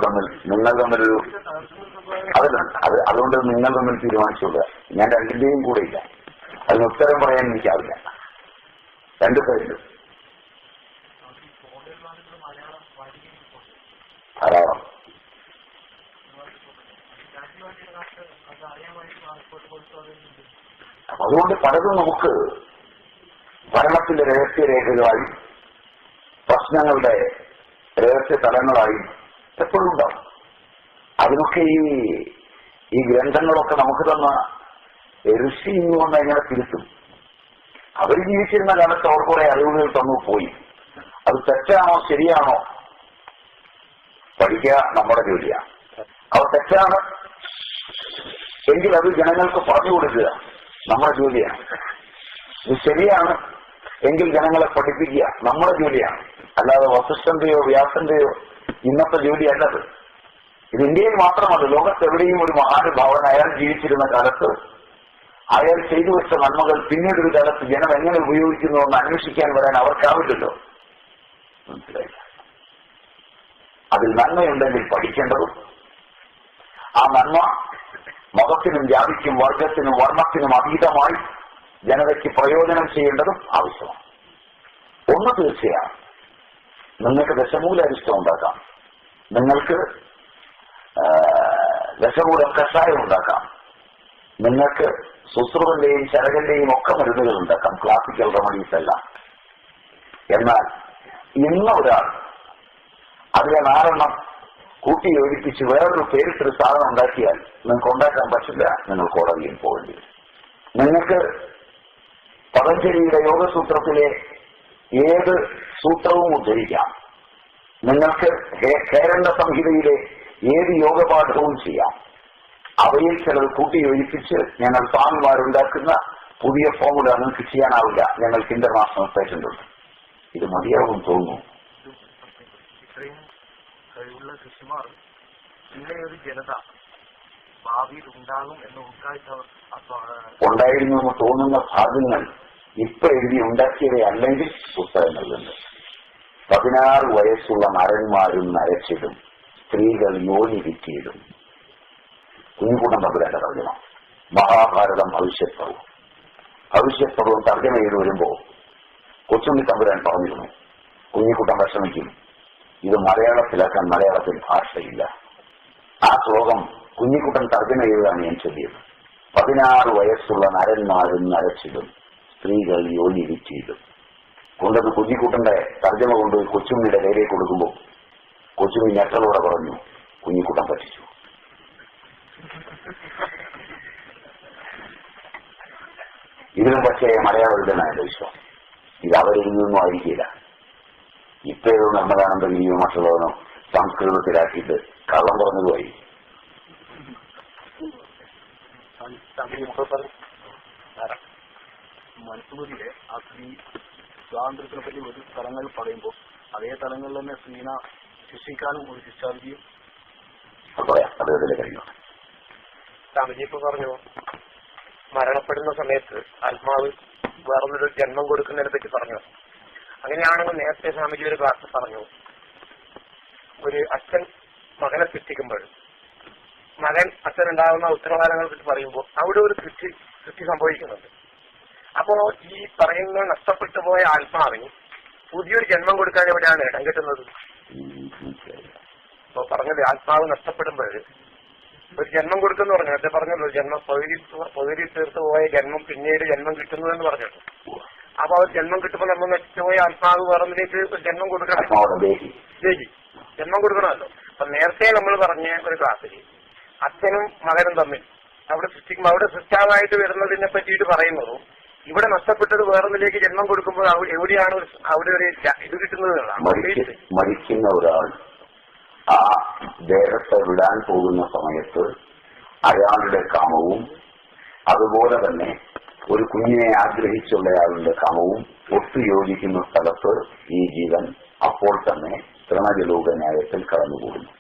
തമ്മിലൊരു അതുകൊണ്ട് നിങ്ങൾ തമ്മിൽ തീരുമാനിച്ചോളുക. ഞാൻ രണ്ടിന്റെയും കൂടെ ഇല്ല. അതിന് ഉത്തരം പറയാൻ എനിക്കാവില്ല. രണ്ടു സൈഡിലും ധാരാളം. അതുകൊണ്ട് പലതും നമുക്ക് ഭരണത്തിന്റെ രഹസ്യരേഖകളായി പ്രശ്നങ്ങളുടെ രഹസ്യ തലങ്ങളായി എപ്പോഴും ഉണ്ടാവും. അതിനൊക്കെ ഈ ഗ്രന്ഥങ്ങളൊക്കെ നമുക്ക് തന്ന ഋഷി ഇന്നുകൊണ്ട് എങ്ങനെ തിരുത്തും? അവർ ജീവിച്ചിരുന്ന കാലത്ത് അവർ കുറെ അറിവുകൾ തന്നു പോയി. അത് തെറ്റാണോ ശരിയാണോ പഠിക്കുക നമ്മുടെ ജോലിയാണ്. അവർ തെറ്റാണ് എങ്കിൽ അത് ജനങ്ങൾക്ക് പറഞ്ഞു കൊടുക്കുക നമ്മുടെ ജോലിയാണ്. ഇത് ശരിയാണ് എങ്കിൽ ജനങ്ങളെ പഠിപ്പിക്കുക നമ്മുടെ ജോലിയാണ്. അല്ലാതെ വസിഷ്ഠന്റെയോ വ്യാസന്റെയോ ഇന്നത്തെ ജോലിയല്ലത്. ഇത് ഇന്ത്യയിൽ മാത്രമല്ല, ലോകത്തെവിടെയും ഒരു മഹാനുഭാവൻ അയാൾ ജീവിച്ചിരുന്ന കാലത്ത് അയാൾ ചെയ്തു വെച്ച നന്മകൾ പിന്നീടൊരു കാലത്ത് ജനം എങ്ങനെ ഉപയോഗിക്കുന്നു എന്ന് അന്വേഷിക്കാൻ വരാൻ അവർക്കാവില്ലല്ലോ. മനസ്സിലായില്ല. അതിൽ നന്മയുണ്ടെങ്കിൽ പഠിക്കേണ്ടതും ആ നന്മ മതത്തിനും ജാതിക്കും വർഗത്തിനും വർണ്ണത്തിനും അതീതമായി ജനതയ്ക്ക് പ്രയോജനം ചെയ്യേണ്ടതും ആവശ്യമാണ്. ഒന്ന് തീർച്ചയാണ്, നിങ്ങൾക്ക് ദശമൂല അരിഷ്ടം ഉണ്ടാക്കാം, നിങ്ങൾക്ക് ദശമൂലം കഷായം ഉണ്ടാക്കാം, നിങ്ങൾക്ക് സുശ്രുതന്റെയും ചരകന്റെയും ഒക്കെ മരുന്നുകൾ ഉണ്ടാക്കാം, ക്ലാസിക്കൽ റെമഡീസ് എല്ലാം. എന്നാൽ ഇന്ന് ഒരാൾ അതിലെ 4 കൂട്ടി യോജിപ്പിച്ച് വേറൊരു പേരിട്ടൊരു സാധനം ഉണ്ടാക്കിയാൽ നിങ്ങൾക്ക് ഉണ്ടാക്കാൻ പറ്റില്ല. നിങ്ങൾ കോടതിയിൽ പോകേണ്ടി വരും. നിങ്ങൾക്ക് പതഞ്ജലിയുടെ യോഗസൂത്രത്തിലെ ഏത് സൂത്രവും ഉദ്ധരിക്കാം. നിങ്ങൾക്ക് കേരള സംഹിതയിലെ ഏത് യോഗപാഠവും ചെയ്യാം. അവയിൽ ചിലത് കൂട്ടി യോജിപ്പിച്ച് ഞങ്ങൾ സ്വാമിമാരുണ്ടാക്കുന്ന പുതിയ ഫോമുല നിങ്ങൾക്ക് ചെയ്യാനാവില്ല. ഞങ്ങൾക്ക് ഇന്റർനാഷണൽ പേറ്റന്റ് ഉണ്ട്. ഇത് മതിയാവും തോന്നുന്നു. കഴിവുള്ള കൃഷിമാർ ഇങ്ങനെയൊരു ജനത ഭാവിയിൽ ഉണ്ടാകും എന്ന് ഉണ്ടായിരുന്നു എന്ന് തോന്നുന്ന ഭാഗങ്ങൾ ഇപ്പൊ എഴുതി ഉണ്ടാക്കിയവരെ അല്ലെങ്കിൽ പുസ്തകങ്ങളിലുണ്ട്. 16 വയസ്സുള്ള നരന്മാരും നരച്ചിടും, സ്ത്രീകൾ യോനി വിറ്റിയിടും. കുഞ്ഞുകൂട്ടം തമ്പുരാന്റെ തർജ്ജമ. മഹാഭാരതം ഭവിഷ്യത്പർവം തർജ്ജമ ചെയ്ത് വരുമ്പോ കൊച്ചുണ്ണി തമ്പുരാൻ പറഞ്ഞിരുന്നു, കുഞ്ഞിക്കുട്ടം വിഷമിക്കും, ഇത് മലയാളത്തിലാക്കാൻ മലയാളത്തിൽ ഭാഷയില്ല. ആ ശ്ലോകം കുഞ്ഞിക്കുട്ടൻ തർജ്ജമ ചെയ്തതാണ് ഞാൻ ചൊല്ലിയത്. 16 വയസ്സുള്ള നരന്മാരും നരച്ചിടും, സ്ത്രീകൾ യോനി വിറ്റിയിടും. കൊണ്ടത് കുഞ്ഞിക്കുട്ടന്റെ തർജ്ജമ കൊണ്ട് കൊച്ചുണ്ണിയുടെ കയ്യിലേക്ക് കൊടുക്കുമ്പോൾ കൊച്ചുണ്ണി ഞെട്ടലോടെ പറഞ്ഞു, കുഞ്ഞിക്കുട്ടൻ പറ്റിച്ചു. ഇതിനും പക്ഷേ മലയാളം എഴുതാനായ വിശ്വാസം. ഇത് അവരെഴുതിയൊന്നും ആയിരിക്കില്ല. ഇപ്പോഴോ നിർമ്മലാനന്ദ ഗിരിയോ മറ്റുള്ളവനോ സംസ്കൃതത്തിലാക്കിയിട്ട് കള്ളം പറഞ്ഞതുമായി. മനുസ്മൃതിയിലെ ആ സ്ത്രീ സ്വാതന്ത്ര്യത്തിനെ പറ്റി ഒരു സ്ഥലങ്ങൾ പറയുമ്പോൾ അതേ സ്ഥലങ്ങളിൽ തന്നെ സ്ത്രീനെ ശിക്ഷിക്കാനും ഒരു ശിക്ഷാവിധിയും അദ്ദേഹത്തിന്റെ കഴിഞ്ഞു. സ്വാമിജി ഇപ്പൊ പറഞ്ഞു മരണപ്പെടുന്ന സമയത്ത് ആത്മാവ് വേറൊരു ജന്മം കൊടുക്കുന്നതിനെ പറ്റി പറഞ്ഞു. അങ്ങനെയാണെങ്കിൽ നേരത്തെ സ്വാമിജി ഒരു ക്ലാസ് പറഞ്ഞു, ഒരു അച്ഛൻ മകനെ സൃഷ്ടിക്കുമ്പോൾ മകൻ അച്ഛനുണ്ടാകുന്ന ഉത്തരവാദങ്ങളെ പറ്റി പറയുമ്പോൾ അവിടെ ഒരു സൃഷ്ടി സംഭവിക്കുന്നുണ്ട്. അപ്പോ ഈ പറയുന്ന നഷ്ടപ്പെട്ടു പോയ ആത്മാവിന് പുതിയൊരു ജന്മം കൊടുക്കാൻ എവിടെയാണ് ഇടം കിട്ടുന്നത്? അപ്പൊ പറഞ്ഞത് ആത്മാവ് നഷ്ടപ്പെടുമ്പോൾ ഒരു ജന്മം കൊടുക്കുന്നു പറഞ്ഞു. നേരത്തെ പറഞ്ഞല്ലോ ജന്മം പകുതി തീർത്തു പോയ ജന്മം പിന്നീട് ജന്മം കിട്ടുന്നതെന്ന് പറഞ്ഞിട്ടു. അപ്പൊ അവർ ജന്മം കിട്ടുമ്പോൾ നമ്മൾ നഷ്ടപോയ ആത്മാവ് വേറൊന്നിലേക്ക് ജന്മം കൊടുക്കണം, ജന്മം കൊടുക്കണമല്ലോ. അപ്പൊ നേരത്തെ നമ്മൾ പറഞ്ഞ ഒരു ക്ലാസ്സിൽ അച്ഛനും മകനും തമ്മിൽ അവിടെ സൃഷ്ടിക്കുമ്പോൾ അവിടെ സൃഷ്ടാവായിട്ട് വരുന്നതിനെ പറ്റിയിട്ട് പറയുന്നതും ഇവിടെ നഷ്ടപ്പെട്ടത് വേറൊന്നിലേക്ക് ജന്മം കൊടുക്കുമ്പോൾ എവിടെയാണ് അവിടെ ഒരു ഇത് കിട്ടുന്നത്? മരിക്കുന്ന ഒരാൾ ആ ദേഹത്തെ വിടാൻ പോകുന്ന സമയത്ത് അയാളുടെ കാമവും അതുപോലെ തന്നെ ഒരു കുഞ്ഞിനെ ആഗ്രഹിച്ചുള്ളയാളുടെ കാമവും ഒത്തുയോജിക്കുന്ന സ്ഥലത്ത് ഈ ജീവൻ അപ്പോൾ തന്നെ തൃണജലോക ന്യായത്തിൽ കടന്നുകൂടുന്നു.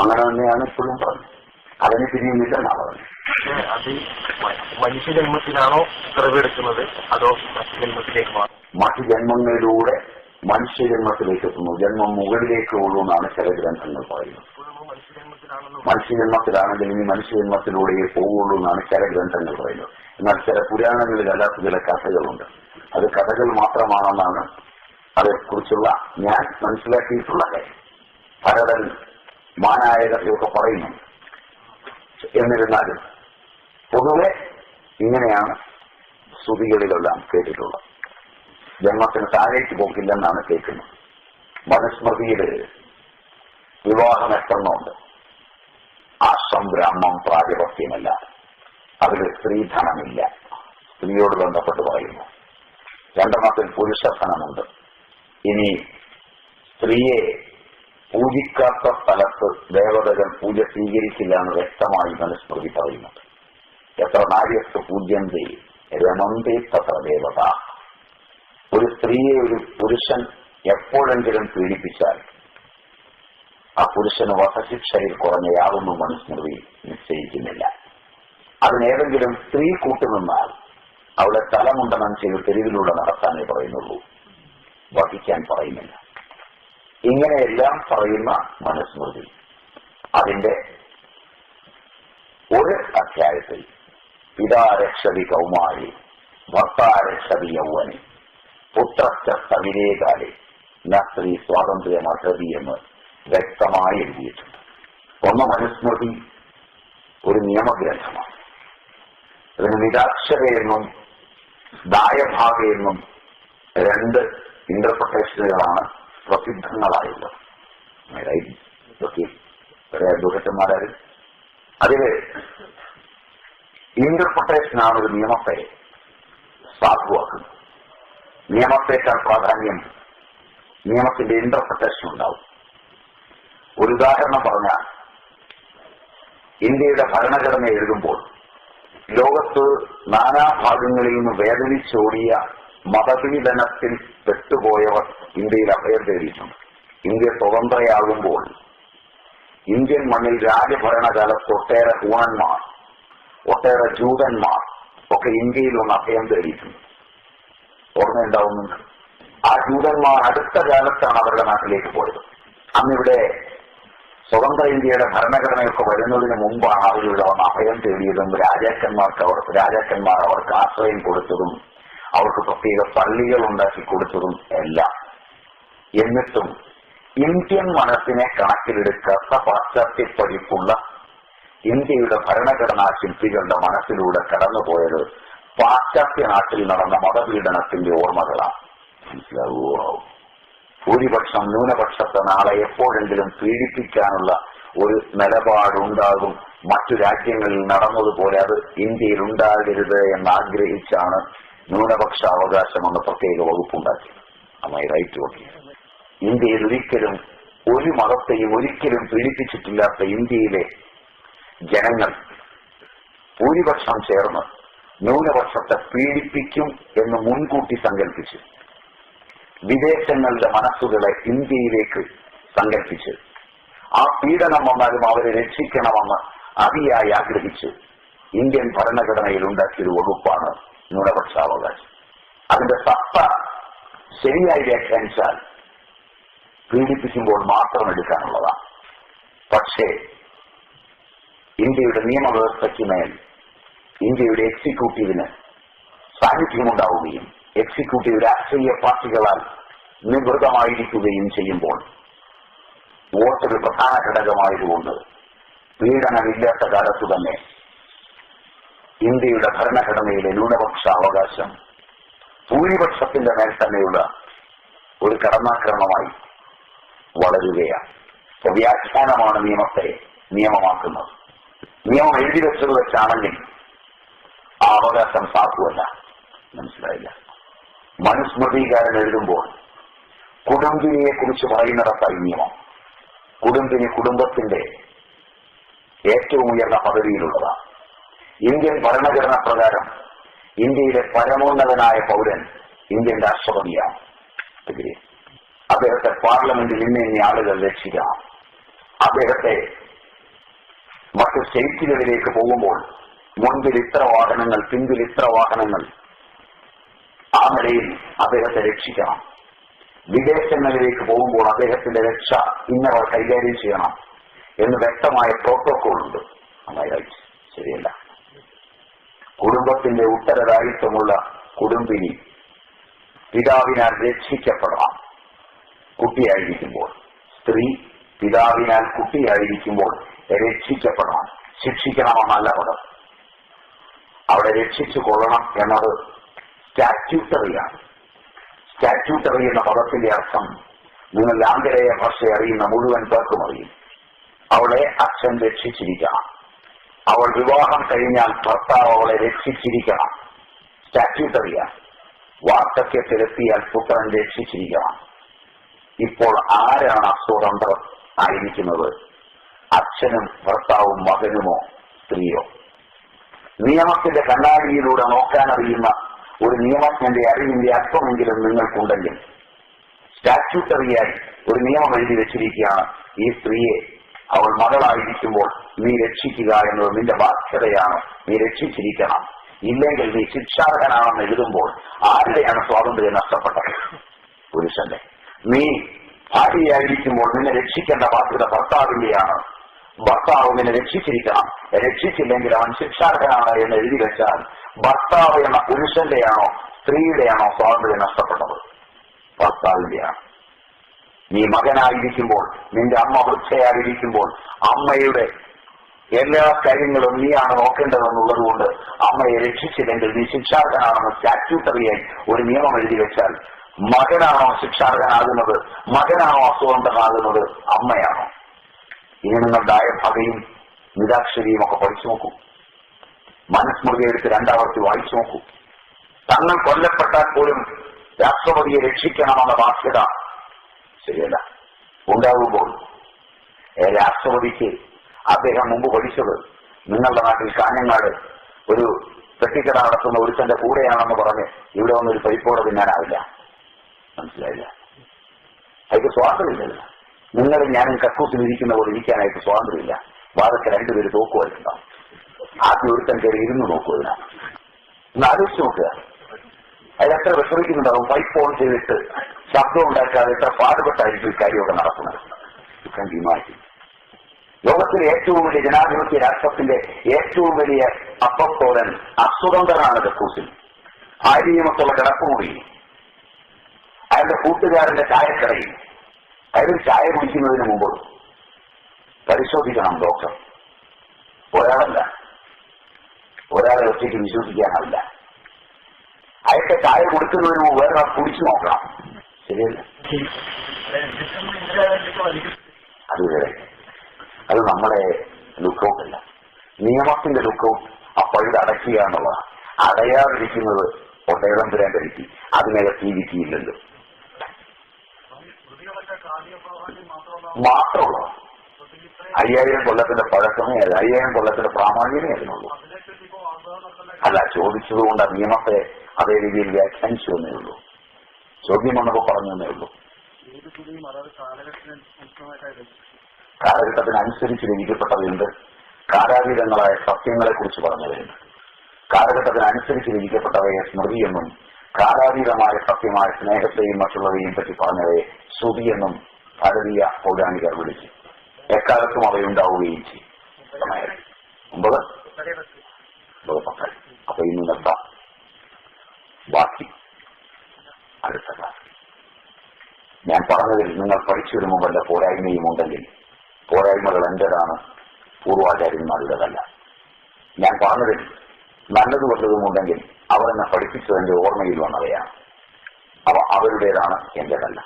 അങ്ങനെ തന്നെയാണ് ഇപ്പോഴും പറഞ്ഞത്. അതിന് പിരിയുന്നില്ലെന്നാണ് പറഞ്ഞത്. അത് മനുഷ്യജന്മത്തിലാണോ പിറവെടുക്കുന്നത് അതോ മറ്റു ജന്മത്തിലേക്ക് മാറും? മറ്റു ജന്മങ്ങളിലൂടെ മനുഷ്യജന്മത്തിലേക്ക് എത്തുന്നു. ജന്മം മുകളിലേക്ക് ഉള്ളൂന്നാണ് ചില ഗ്രന്ഥങ്ങൾ പറയുന്നത്. മനുഷ്യജന്മത്തിലാണെങ്കിൽ ഇനി മനുഷ്യജന്മത്തിലൂടെയേ പോവുള്ളൂ എന്നാണ് ചില ഗ്രന്ഥങ്ങൾ പറയുന്നത്. എന്നാൽ ചില പുരാണങ്ങളിൽ അല്ലാത്ത ചില കഥകളുണ്ട്. അത് കഥകൾ മാത്രമാണെന്നാണ് അതേക്കുറിച്ചുള്ള ഞാൻ മനസ്സിലാക്കിയിട്ടുള്ള കാര്യം. ഭരതൻ മാനായ കഥയൊക്കെ പറയുന്നു. എന്നിരുന്നാലും പൊതുവെ ഇങ്ങനെയാണ് ശ്രുതികളിലെല്ലാം കേട്ടിട്ടുള്ളത്. ജന്മത്തിന് താഴേക്ക് പോക്കില്ലെന്നാണ് കേൾക്കുന്നത്. മനുസ്മൃതിയില് വിവാഹം എത്രണ്ണമുണ്ട്. ആശ്രം ബ്രാഹ്മം പ്രാതിപത്യമല്ല, അതിൽ സ്ത്രീധനമില്ല, സ്ത്രീയോട് ബന്ധപ്പെട്ട് പറയുന്നു. രണ്ടെണ്ണത്തിൽ പുരുഷധനമുണ്ട്. ഇനി സ്ത്രീയെ പൂജിക്കാത്ത സ്ഥലത്ത് ദേവതകൾ പൂജ സ്വീകരിക്കില്ല എന്ന് വ്യക്തമായി മനുസ്മൃതി പറയുന്നുണ്ട്. എത്ര നാര്യസ്തു പൂജ്യന്തേ രമന്തേ തത്ര ദേവത. ഒരു സ്ത്രീയെ ഒരു പുരുഷൻ എപ്പോഴെങ്കിലും പീഡിപ്പിച്ചാൽ ആ പുരുഷന് വധശിക്ഷയിൽ കുറഞ്ഞ യാതൊന്നും മനുസ്മൃതി നിശ്ചയിക്കുന്നില്ല. അതിനേതെങ്കിലും സ്ത്രീ കൂട്ടുനിന്നാൽ അവളെ തലമുണ്ടനം ചെയ്ത് തെരുവിലൂടെ നടത്താനേ പറയുന്നുള്ളൂ, വധിക്കാൻ പറയുന്നില്ല. ഇങ്ങനെയെല്ലാം പറയുന്ന മനുസ്മൃതി അതിന്റെ ഒരു അധ്യായത്തിൽ പിതാരക്ഷതി കൗമാരി ഭർത്താരക്ഷതി യൗവനി പുത്രശ്ച സവിരേകാലി ന സ്ത്രീ സ്വാതന്ത്ര്യമർഹതി എന്ന് വ്യക്തമായി എഴുതിയിട്ടുണ്ട്. ഒന്ന് മനുസ്മൃതി ഒരു നിയമഗ്രന്ഥമാണ്. അതിന് നിരാക്ഷരയെന്നും ദായഭാഗയെന്നും രണ്ട് ഇന്റർപ്രിട്ടേഷനുകളാണ് പ്രസിദ്ധങ്ങളായുള്ളത്. അഡ്വക്കേറ്റന്മാരാരും അതില് ഇന്റർപ്രിട്ടേഷനാണ് ഒരു നിയമത്തെ സാധുവാക്കുന്നത്. നിയമത്തേക്കാൾ പ്രാധാന്യം നിയമത്തിന്റെ ഇന്റർപ്രിട്ടേഷൻ ഉണ്ടാവും. ഒരു ഉദാഹരണം പറഞ്ഞാൽ, ഇന്ത്യയുടെ ഭരണഘടന എഴുതുമ്പോൾ ലോകത്ത് നാനാഭാഗങ്ങളിൽ നിന്ന് വേദനിച്ചോടിയ മതപീഡനത്തിൽ പെട്ടുപോയവർ ഇന്ത്യയിൽ അഭയം തേടിയിട്ടുണ്ട്. ഇന്ത്യ സ്വതന്ത്രയാകുമ്പോൾ ഇന്ത്യൻ മണ്ണിൽ രാജഭരണകാലത്ത് ഒട്ടേറെ ഹൂണന്മാർ, ഒട്ടേറെ ജൂതന്മാർ ഒക്കെ ഇന്ത്യയിൽ ഒന്ന് അഭയം തേടിയിട്ടുണ്ട്. ഓർമ്മയുണ്ടാവുന്നുണ്ട്. ആ ജൂതന്മാർ അടുത്ത കാലത്താണ് അവരുടെ നാട്ടിലേക്ക് പോയത്. അന്നിവിടെ സ്വതന്ത്ര ഇന്ത്യയുടെ ഭരണഘടനയൊക്കെ വരുന്നതിന് മുമ്പാണ് അവരിവിടെ വന്ന് അഭയം തേടിയതും രാജാക്കന്മാർ അവർക്ക് ആശ്രയം കൊടുത്തതും അവർക്ക് പ്രത്യേക പള്ളികൾ ഉണ്ടാക്കി കൊടുത്തതും എല്ലാം. എന്നിട്ടും ഇന്ത്യൻ മനസ്സിനെ കണക്കിലെടുക്കാത്ത പാശ്ചാത്യപ്പതിപ്പുള്ള ഇന്ത്യയുടെ ഭരണഘടനാ ശില്പികളുടെ മനസ്സിലൂടെ കടന്നുപോയത് പാശ്ചാത്യ നാട്ടിൽ നടന്ന മതപീഡനത്തിന്റെ ഓർമ്മകളാണ്. മനസ്സിലാവുമോ? ഭൂരിപക്ഷം ന്യൂനപക്ഷത്തെ നാളെ എപ്പോഴെങ്കിലും പീഡിപ്പിക്കാനുള്ള ഒരു നിലപാടുണ്ടാകും. മറ്റു രാജ്യങ്ങളിൽ നടന്നതുപോലെ അത് ഇന്ത്യയിൽ ഉണ്ടാകരുത് എന്നാഗ്രഹിച്ചാണ് ന്യൂനപക്ഷ അവകാശമെന്ന് പ്രത്യേക വകുപ്പുണ്ടാക്കിയത്. അമ്മായി റൈറ്റ് ഓക്കെ. ഇന്ത്യയിൽ ഒരിക്കലും ഒരു മതത്തെയും ഒരിക്കലും പീഡിപ്പിച്ചിട്ടില്ലാത്ത ഇന്ത്യയിലെ ജനങ്ങൾ ഭൂരിപക്ഷം ചേർന്ന് ന്യൂനപക്ഷത്തെ പീഡിപ്പിക്കും എന്ന് മുൻകൂട്ടി സങ്കല്പിച്ച് വിദേശങ്ങളുടെ മനസ്സുകളെ ഇന്ത്യയിലേക്ക് സങ്കല്പിച്ച് ആ പീഡനം വന്നാലും അവരെ രക്ഷിക്കണമെന്ന് അതിയായി ആഗ്രഹിച്ച് ഇന്ത്യൻ ഭരണഘടനയിൽ ഉണ്ടാക്കിയൊരു വകുപ്പാണ് ന്യൂനപക്ഷാവകാശം. അതിന്റെ സത്ത ശരിയായി വ്യാഖ്യാനിച്ചാൽ പീഡിപ്പിക്കുമ്പോൾ മാത്രം എടുക്കാനുള്ളതാണ്. പക്ഷേ ഇന്ത്യയുടെ നിയമവ്യവസ്ഥയ്ക്ക് മേൽ ഇന്ത്യയുടെ എക്സിക്യൂട്ടീവിന് സാന്നിധ്യമുണ്ടാവുകയും എക്സിക്യൂട്ടീവ് രാഷ്ട്രീയ പാർട്ടികളാൽ നിവൃതമായിരിക്കുകയും ചെയ്യുമ്പോൾ വോട്ടൊരു പ്രധാന ഘടകമായതുകൊണ്ട് പീഡനമില്ലാത്ത കാലത്തു തന്നെ ഇന്ത്യയുടെ ഭരണഘടനയിലെ ന്യൂനപക്ഷ അവകാശം ഭൂരിപക്ഷത്തിന്റെ മേൽ തന്നെയുള്ള ഒരു കടന്നാക്രമണമായി വളരുകയാണ്. വ്യാഖ്യാനമാണ് നിയമത്തെ നിയമമാക്കുന്നത്. നിയമം എഴുതി വെച്ചത് വെച്ചാണെങ്കിൽ ആ അവകാശം സാധുവല്ല. മനസ്സിലായില്ല. മനുസ്മൃതികാരൻ എഴുതുമ്പോൾ കുടുംബിനിയെ കുറിച്ച് പറയുന്നിടത്തായി നിയമം. കുടുംബിനി കുടുംബത്തിന്റെ ഏറ്റവും ഉയർന്ന പദവിയിലുള്ളതാണ്. ഇന്ത്യൻ ഭരണഘടന പ്രകാരം ഇന്ത്യയിലെ പരമോന്നതനായ പൗരൻ ഇന്ത്യൻ രാഷ്ട്രപതിയാണ്. അദ്ദേഹത്തെ പാർലമെന്റിൽ ഇന്ന ആളുകൾ രക്ഷിക്കണം. അദ്ദേഹത്തെ മറ്റ് സ്റ്റേറ്റുകളിലേക്ക് പോകുമ്പോൾ മുൻപിൽ ഇത്ര വാഹനങ്ങൾ, പിൻപിൽ ഇത്ര വാഹനങ്ങൾ, ആ നിലയിൽ അദ്ദേഹത്തെ രക്ഷിക്കണം. വിദേശങ്ങളിലേക്ക് പോകുമ്പോൾ അദ്ദേഹത്തിന്റെ രക്ഷ ഇന്നവർ കൈകാര്യം ചെയ്യണം എന്ന് വ്യക്തമായ പ്രോട്ടോകോൾ ഉണ്ട്. അതായത് ശരിയല്ല. കുടുംബത്തിന്റെ ഉത്തരവാദിത്വമുള്ള കുടുംബിനി പിതാവിനാൽ രക്ഷിക്കപ്പെടണം. കുട്ടിയായിരിക്കുമ്പോൾ സ്ത്രീ പിതാവിനാൽ കുട്ടിയായിരിക്കുമ്പോൾ രക്ഷിക്കപ്പെടണം. ശിക്ഷിക്കണമെന്നല്ല പദം. അവിടെ രക്ഷിച്ചു കൊള്ളണം എന്നത് സ്റ്റാറ്റ്യൂട്ടറിയാണ്. സ്റ്റാറ്റ്യൂട്ടറി എന്ന പദത്തിന്റെ അർത്ഥം നിങ്ങൾ ആംഗലേയ ഭാഷ അറിയുന്ന മുഴുവൻ പേർക്കും അറിയും. അവളെ അച്ഛൻ രക്ഷിച്ചിരിക്കണം. അവൾ വിവാഹം കഴിഞ്ഞാൽ ഭർത്താവ് അവളെ രക്ഷിച്ചിരിക്കണം. സ്റ്റാറ്റ്യൂട്ടറിയാണ്. വാർദ്ധക്യത്തിലെത്തിയാൽ പുത്രൻ രക്ഷിച്ചിരിക്കണം. ഇപ്പോൾ ആരാണ് സ്വതന്ത്രം ആയിരിക്കുന്നത്? അച്ഛനും ഭർത്താവും മകനുമോ സ്ത്രീയോ? നിയമത്തിന്റെ കണ്ണാടിയിലൂടെ നോക്കാനറിയുന്ന ഒരു നിയമജ്ഞന്റെ അറിവിന്റെ അല്പമെങ്കിലും നിങ്ങൾക്കുണ്ടെങ്കിൽ സ്റ്റാറ്റ്യൂട്ടറിയായി ഒരു നിയമം എഴുതി വെച്ചിരിക്കുകയാണ്. ഈ സ്ത്രീയെ അവൾ മകളായിരിക്കുമ്പോൾ നീ രക്ഷിക്കുക എന്നത് നിന്റെ ബാധ്യതയാണ്. നീ രക്ഷിച്ചിരിക്കണം. ഇല്ലെങ്കിൽ നീ ശിക്ഷാർഹനാണെന്ന് എഴുതുമ്പോൾ ആരുടെയാണ് സ്വാതന്ത്ര്യം നഷ്ടപ്പെട്ടത്? പുരുഷന്റെ. നീ ഭാര്യയായിരിക്കുമ്പോൾ നിന്നെ രക്ഷിക്കേണ്ട ബാധ്യത ഭർത്താവിന്റെയാണ്. ഭർത്താവ് നിന്നെ രക്ഷിച്ചിരിക്കണം. രക്ഷിച്ചില്ലെങ്കിൽ അവൻ ശിക്ഷാർഹനാണ് എന്ന് എഴുതി വെച്ചാൽ ഭർത്താവ് എന്ന പുരുഷന്റെയാണോ സ്ത്രീയുടെയാണോ സ്വാതന്ത്ര്യം നഷ്ടപ്പെട്ടത്? ഭർത്താവിന്റെയാണ്. നീ മകനായിരിക്കുമ്പോൾ, നിന്റെ അമ്മ വൃദ്ധയായിരിക്കുമ്പോൾ അമ്മയുടെ എല്ലാ കാര്യങ്ങളും നീയാണ് നോക്കേണ്ടതെന്നുള്ളത് കൊണ്ട് അമ്മയെ രക്ഷിച്ചില്ലെങ്കിൽ നീ ശിക്ഷാർഹനാണെന്ന് സ്റ്റാറ്റ്യൂട്ടറിയായി ഒരു നിയമം എഴുതി വെച്ചാൽ മകനാണോ ശിക്ഷാർഹനാകുന്നത്? മകനാണോ അസ്വതന്ത്രനാകുന്നത്? അമ്മയാണോ? ഇനി നിങ്ങളുടെ ആയഭാഗയും നിരാക്ഷരിയും ഒക്കെ പഠിച്ചു നോക്കൂ. മനുസ്മൃതി എടുത്ത് രണ്ടാവർത്തി വായിച്ചു നോക്കൂ. തങ്ങൾ കൊല്ലപ്പെട്ടാൽ പോലും രാഷ്ട്രപതിയെ രക്ഷിക്കണമെന്ന ബാധ്യത ശരിയല്ല ഉണ്ടാകുമ്പോൾ രാഷ്ട്രപതിക്ക് അദ്ദേഹം മുമ്പ് പഠിച്ചത് നിങ്ങളുടെ നാട്ടിൽ കാഞ്ഞങ്ങാട് ഒരു പെട്ടിക്കട നടത്തുന്ന ഒരുത്തന്റെ കൂടെയാണെന്ന് പറഞ്ഞ് ഇവിടെ വന്നൊരു പരിപ്പോടെ തിന്നാനാവില്ല. മനസ്സിലായില്ല. അതിന് സ്വാതന്ത്ര്യമില്ല. നിങ്ങളും ഞാനും കക്കൂസിലിരിക്കുന്ന പോലെ ഇരിക്കാനായിട്ട് സ്വാതന്ത്ര്യമില്ല. വാദത്തെ രണ്ടുപേര് തോക്കുമായിട്ടുണ്ടാവും. ആദ്യം ഒരുത്തൻ കയറി ഇരുന്ന് നോക്കുവതിനാ. ഒന്ന് ആലോചിച്ച് നോക്കുക. അതിലെത്ര വിശ്രമിക്കുന്നുണ്ടാവും. പൈപ്പ് ഓൺ ചെയ്തിട്ട് ശബ്ദം ഉണ്ടാക്കാതെ എത്ര പാടുപെട്ടായിരിക്കും ഈ കാര്യമൊക്കെ നടക്കുന്നത്. ലോകത്തിലെ ഏറ്റവും വലിയ ജനാധിപത്യ രാഷ്ട്രത്തിന്റെ ഏറ്റവും വലിയ അപ്പത്തോലൻ അസ്വതന്ത്രനാണ് കക്കൂസിൽ. ഭാര്യയുമൊത്തുള്ള കിടപ്പുമുറി, അയാളുടെ കൂട്ടുകാരന്റെ ചായക്കടയിൽ അയാൾ ചായ കുടിക്കുന്നതിന് മുമ്പ് പരിശോധിക്കണം ഡോക്ടർ. ഒരാളല്ല, ഒരാളെ ഒറ്റയ്ക്ക് വിശ്വസിക്കാനാവില്ല. അയാൾക്ക് ചായ കൊടുക്കുന്നതിന് മുമ്പ് വേറെ കുടിച്ചു നോക്കണം. ശരിയല്ല? അത് നമ്മുടെ ലുക്കൗട്ടല്ല. നിയമത്തിന്റെ ലുക്കൗട്ട് ആ പഴുത് അടയ്ക്കുക എന്നുള്ളതാണ്. അടയാതിരിക്കുന്നത് ഒട്ടേളം തരാൻ കഴിക്കും. അതിനകത്ത് ഈ വിധിയില്ലല്ലോ. മാത്രമുള്ളൂ. 5000 കൊല്ലത്തിന്റെ പഴക്കമേ അത്, 5000 കൊല്ലത്തിന്റെ പ്രാമാണ്യമേ അതിനുള്ളൂ. അല്ല, ചോദിച്ചതുകൊണ്ട് ആ നിയമത്തെ അതേ രീതിയിൽ വ്യാഖ്യാനിച്ചു എന്നേ ഉള്ളൂ. ചോദ്യം വന്നപ്പോൾ പറഞ്ഞു എന്നേ ഉള്ളൂ. കാലഘട്ടത്തിനനുസരിച്ച് രചിക്കപ്പെട്ടവയുണ്ട്, കാലാതീതങ്ങളായ സത്യങ്ങളെ കുറിച്ച് പറഞ്ഞവയുണ്ട്. കാലഘട്ടത്തിനനുസരിച്ച് രചിക്കപ്പെട്ടവയെ സ്മൃതിയെന്നും കാലാതീതമായ സത്യമായ സ്നേഹത്തെയും മറ്റുള്ളവയെയും പറ്റി പറഞ്ഞവയെ ശ്രുതിയെന്നും ഭാരതീയ പൗരാണികർ വിളിച്ചു. എക്കാലത്തും അവയുണ്ടാവുകയും ചെയ്യും. 9:10. അപ്പൊ ഇന്ന് നിർത്താം. ബാക്കി അടുത്ത ക്ലാസ്. ഞാൻ പറഞ്ഞതിൽ നിങ്ങൾ പഠിച്ചു വരുമ്പോൾ വല്ല പോരായ്മയും ഉണ്ടെങ്കിൽ പോരായ്മകൾ എന്റേതാണ്, പൂർവാചാര്യന്മാരുടേതല്ല. ഞാൻ പറഞ്ഞതിൽ നല്ലത് വല്ലതും ഉണ്ടെങ്കിൽ അവർ എന്നെ പഠിപ്പിച്ചത് എന്റെ ഓർമ്മയിൽ വന്നവയാണ്. അവ അവരുടേതാണ്, എന്റേതല്ല.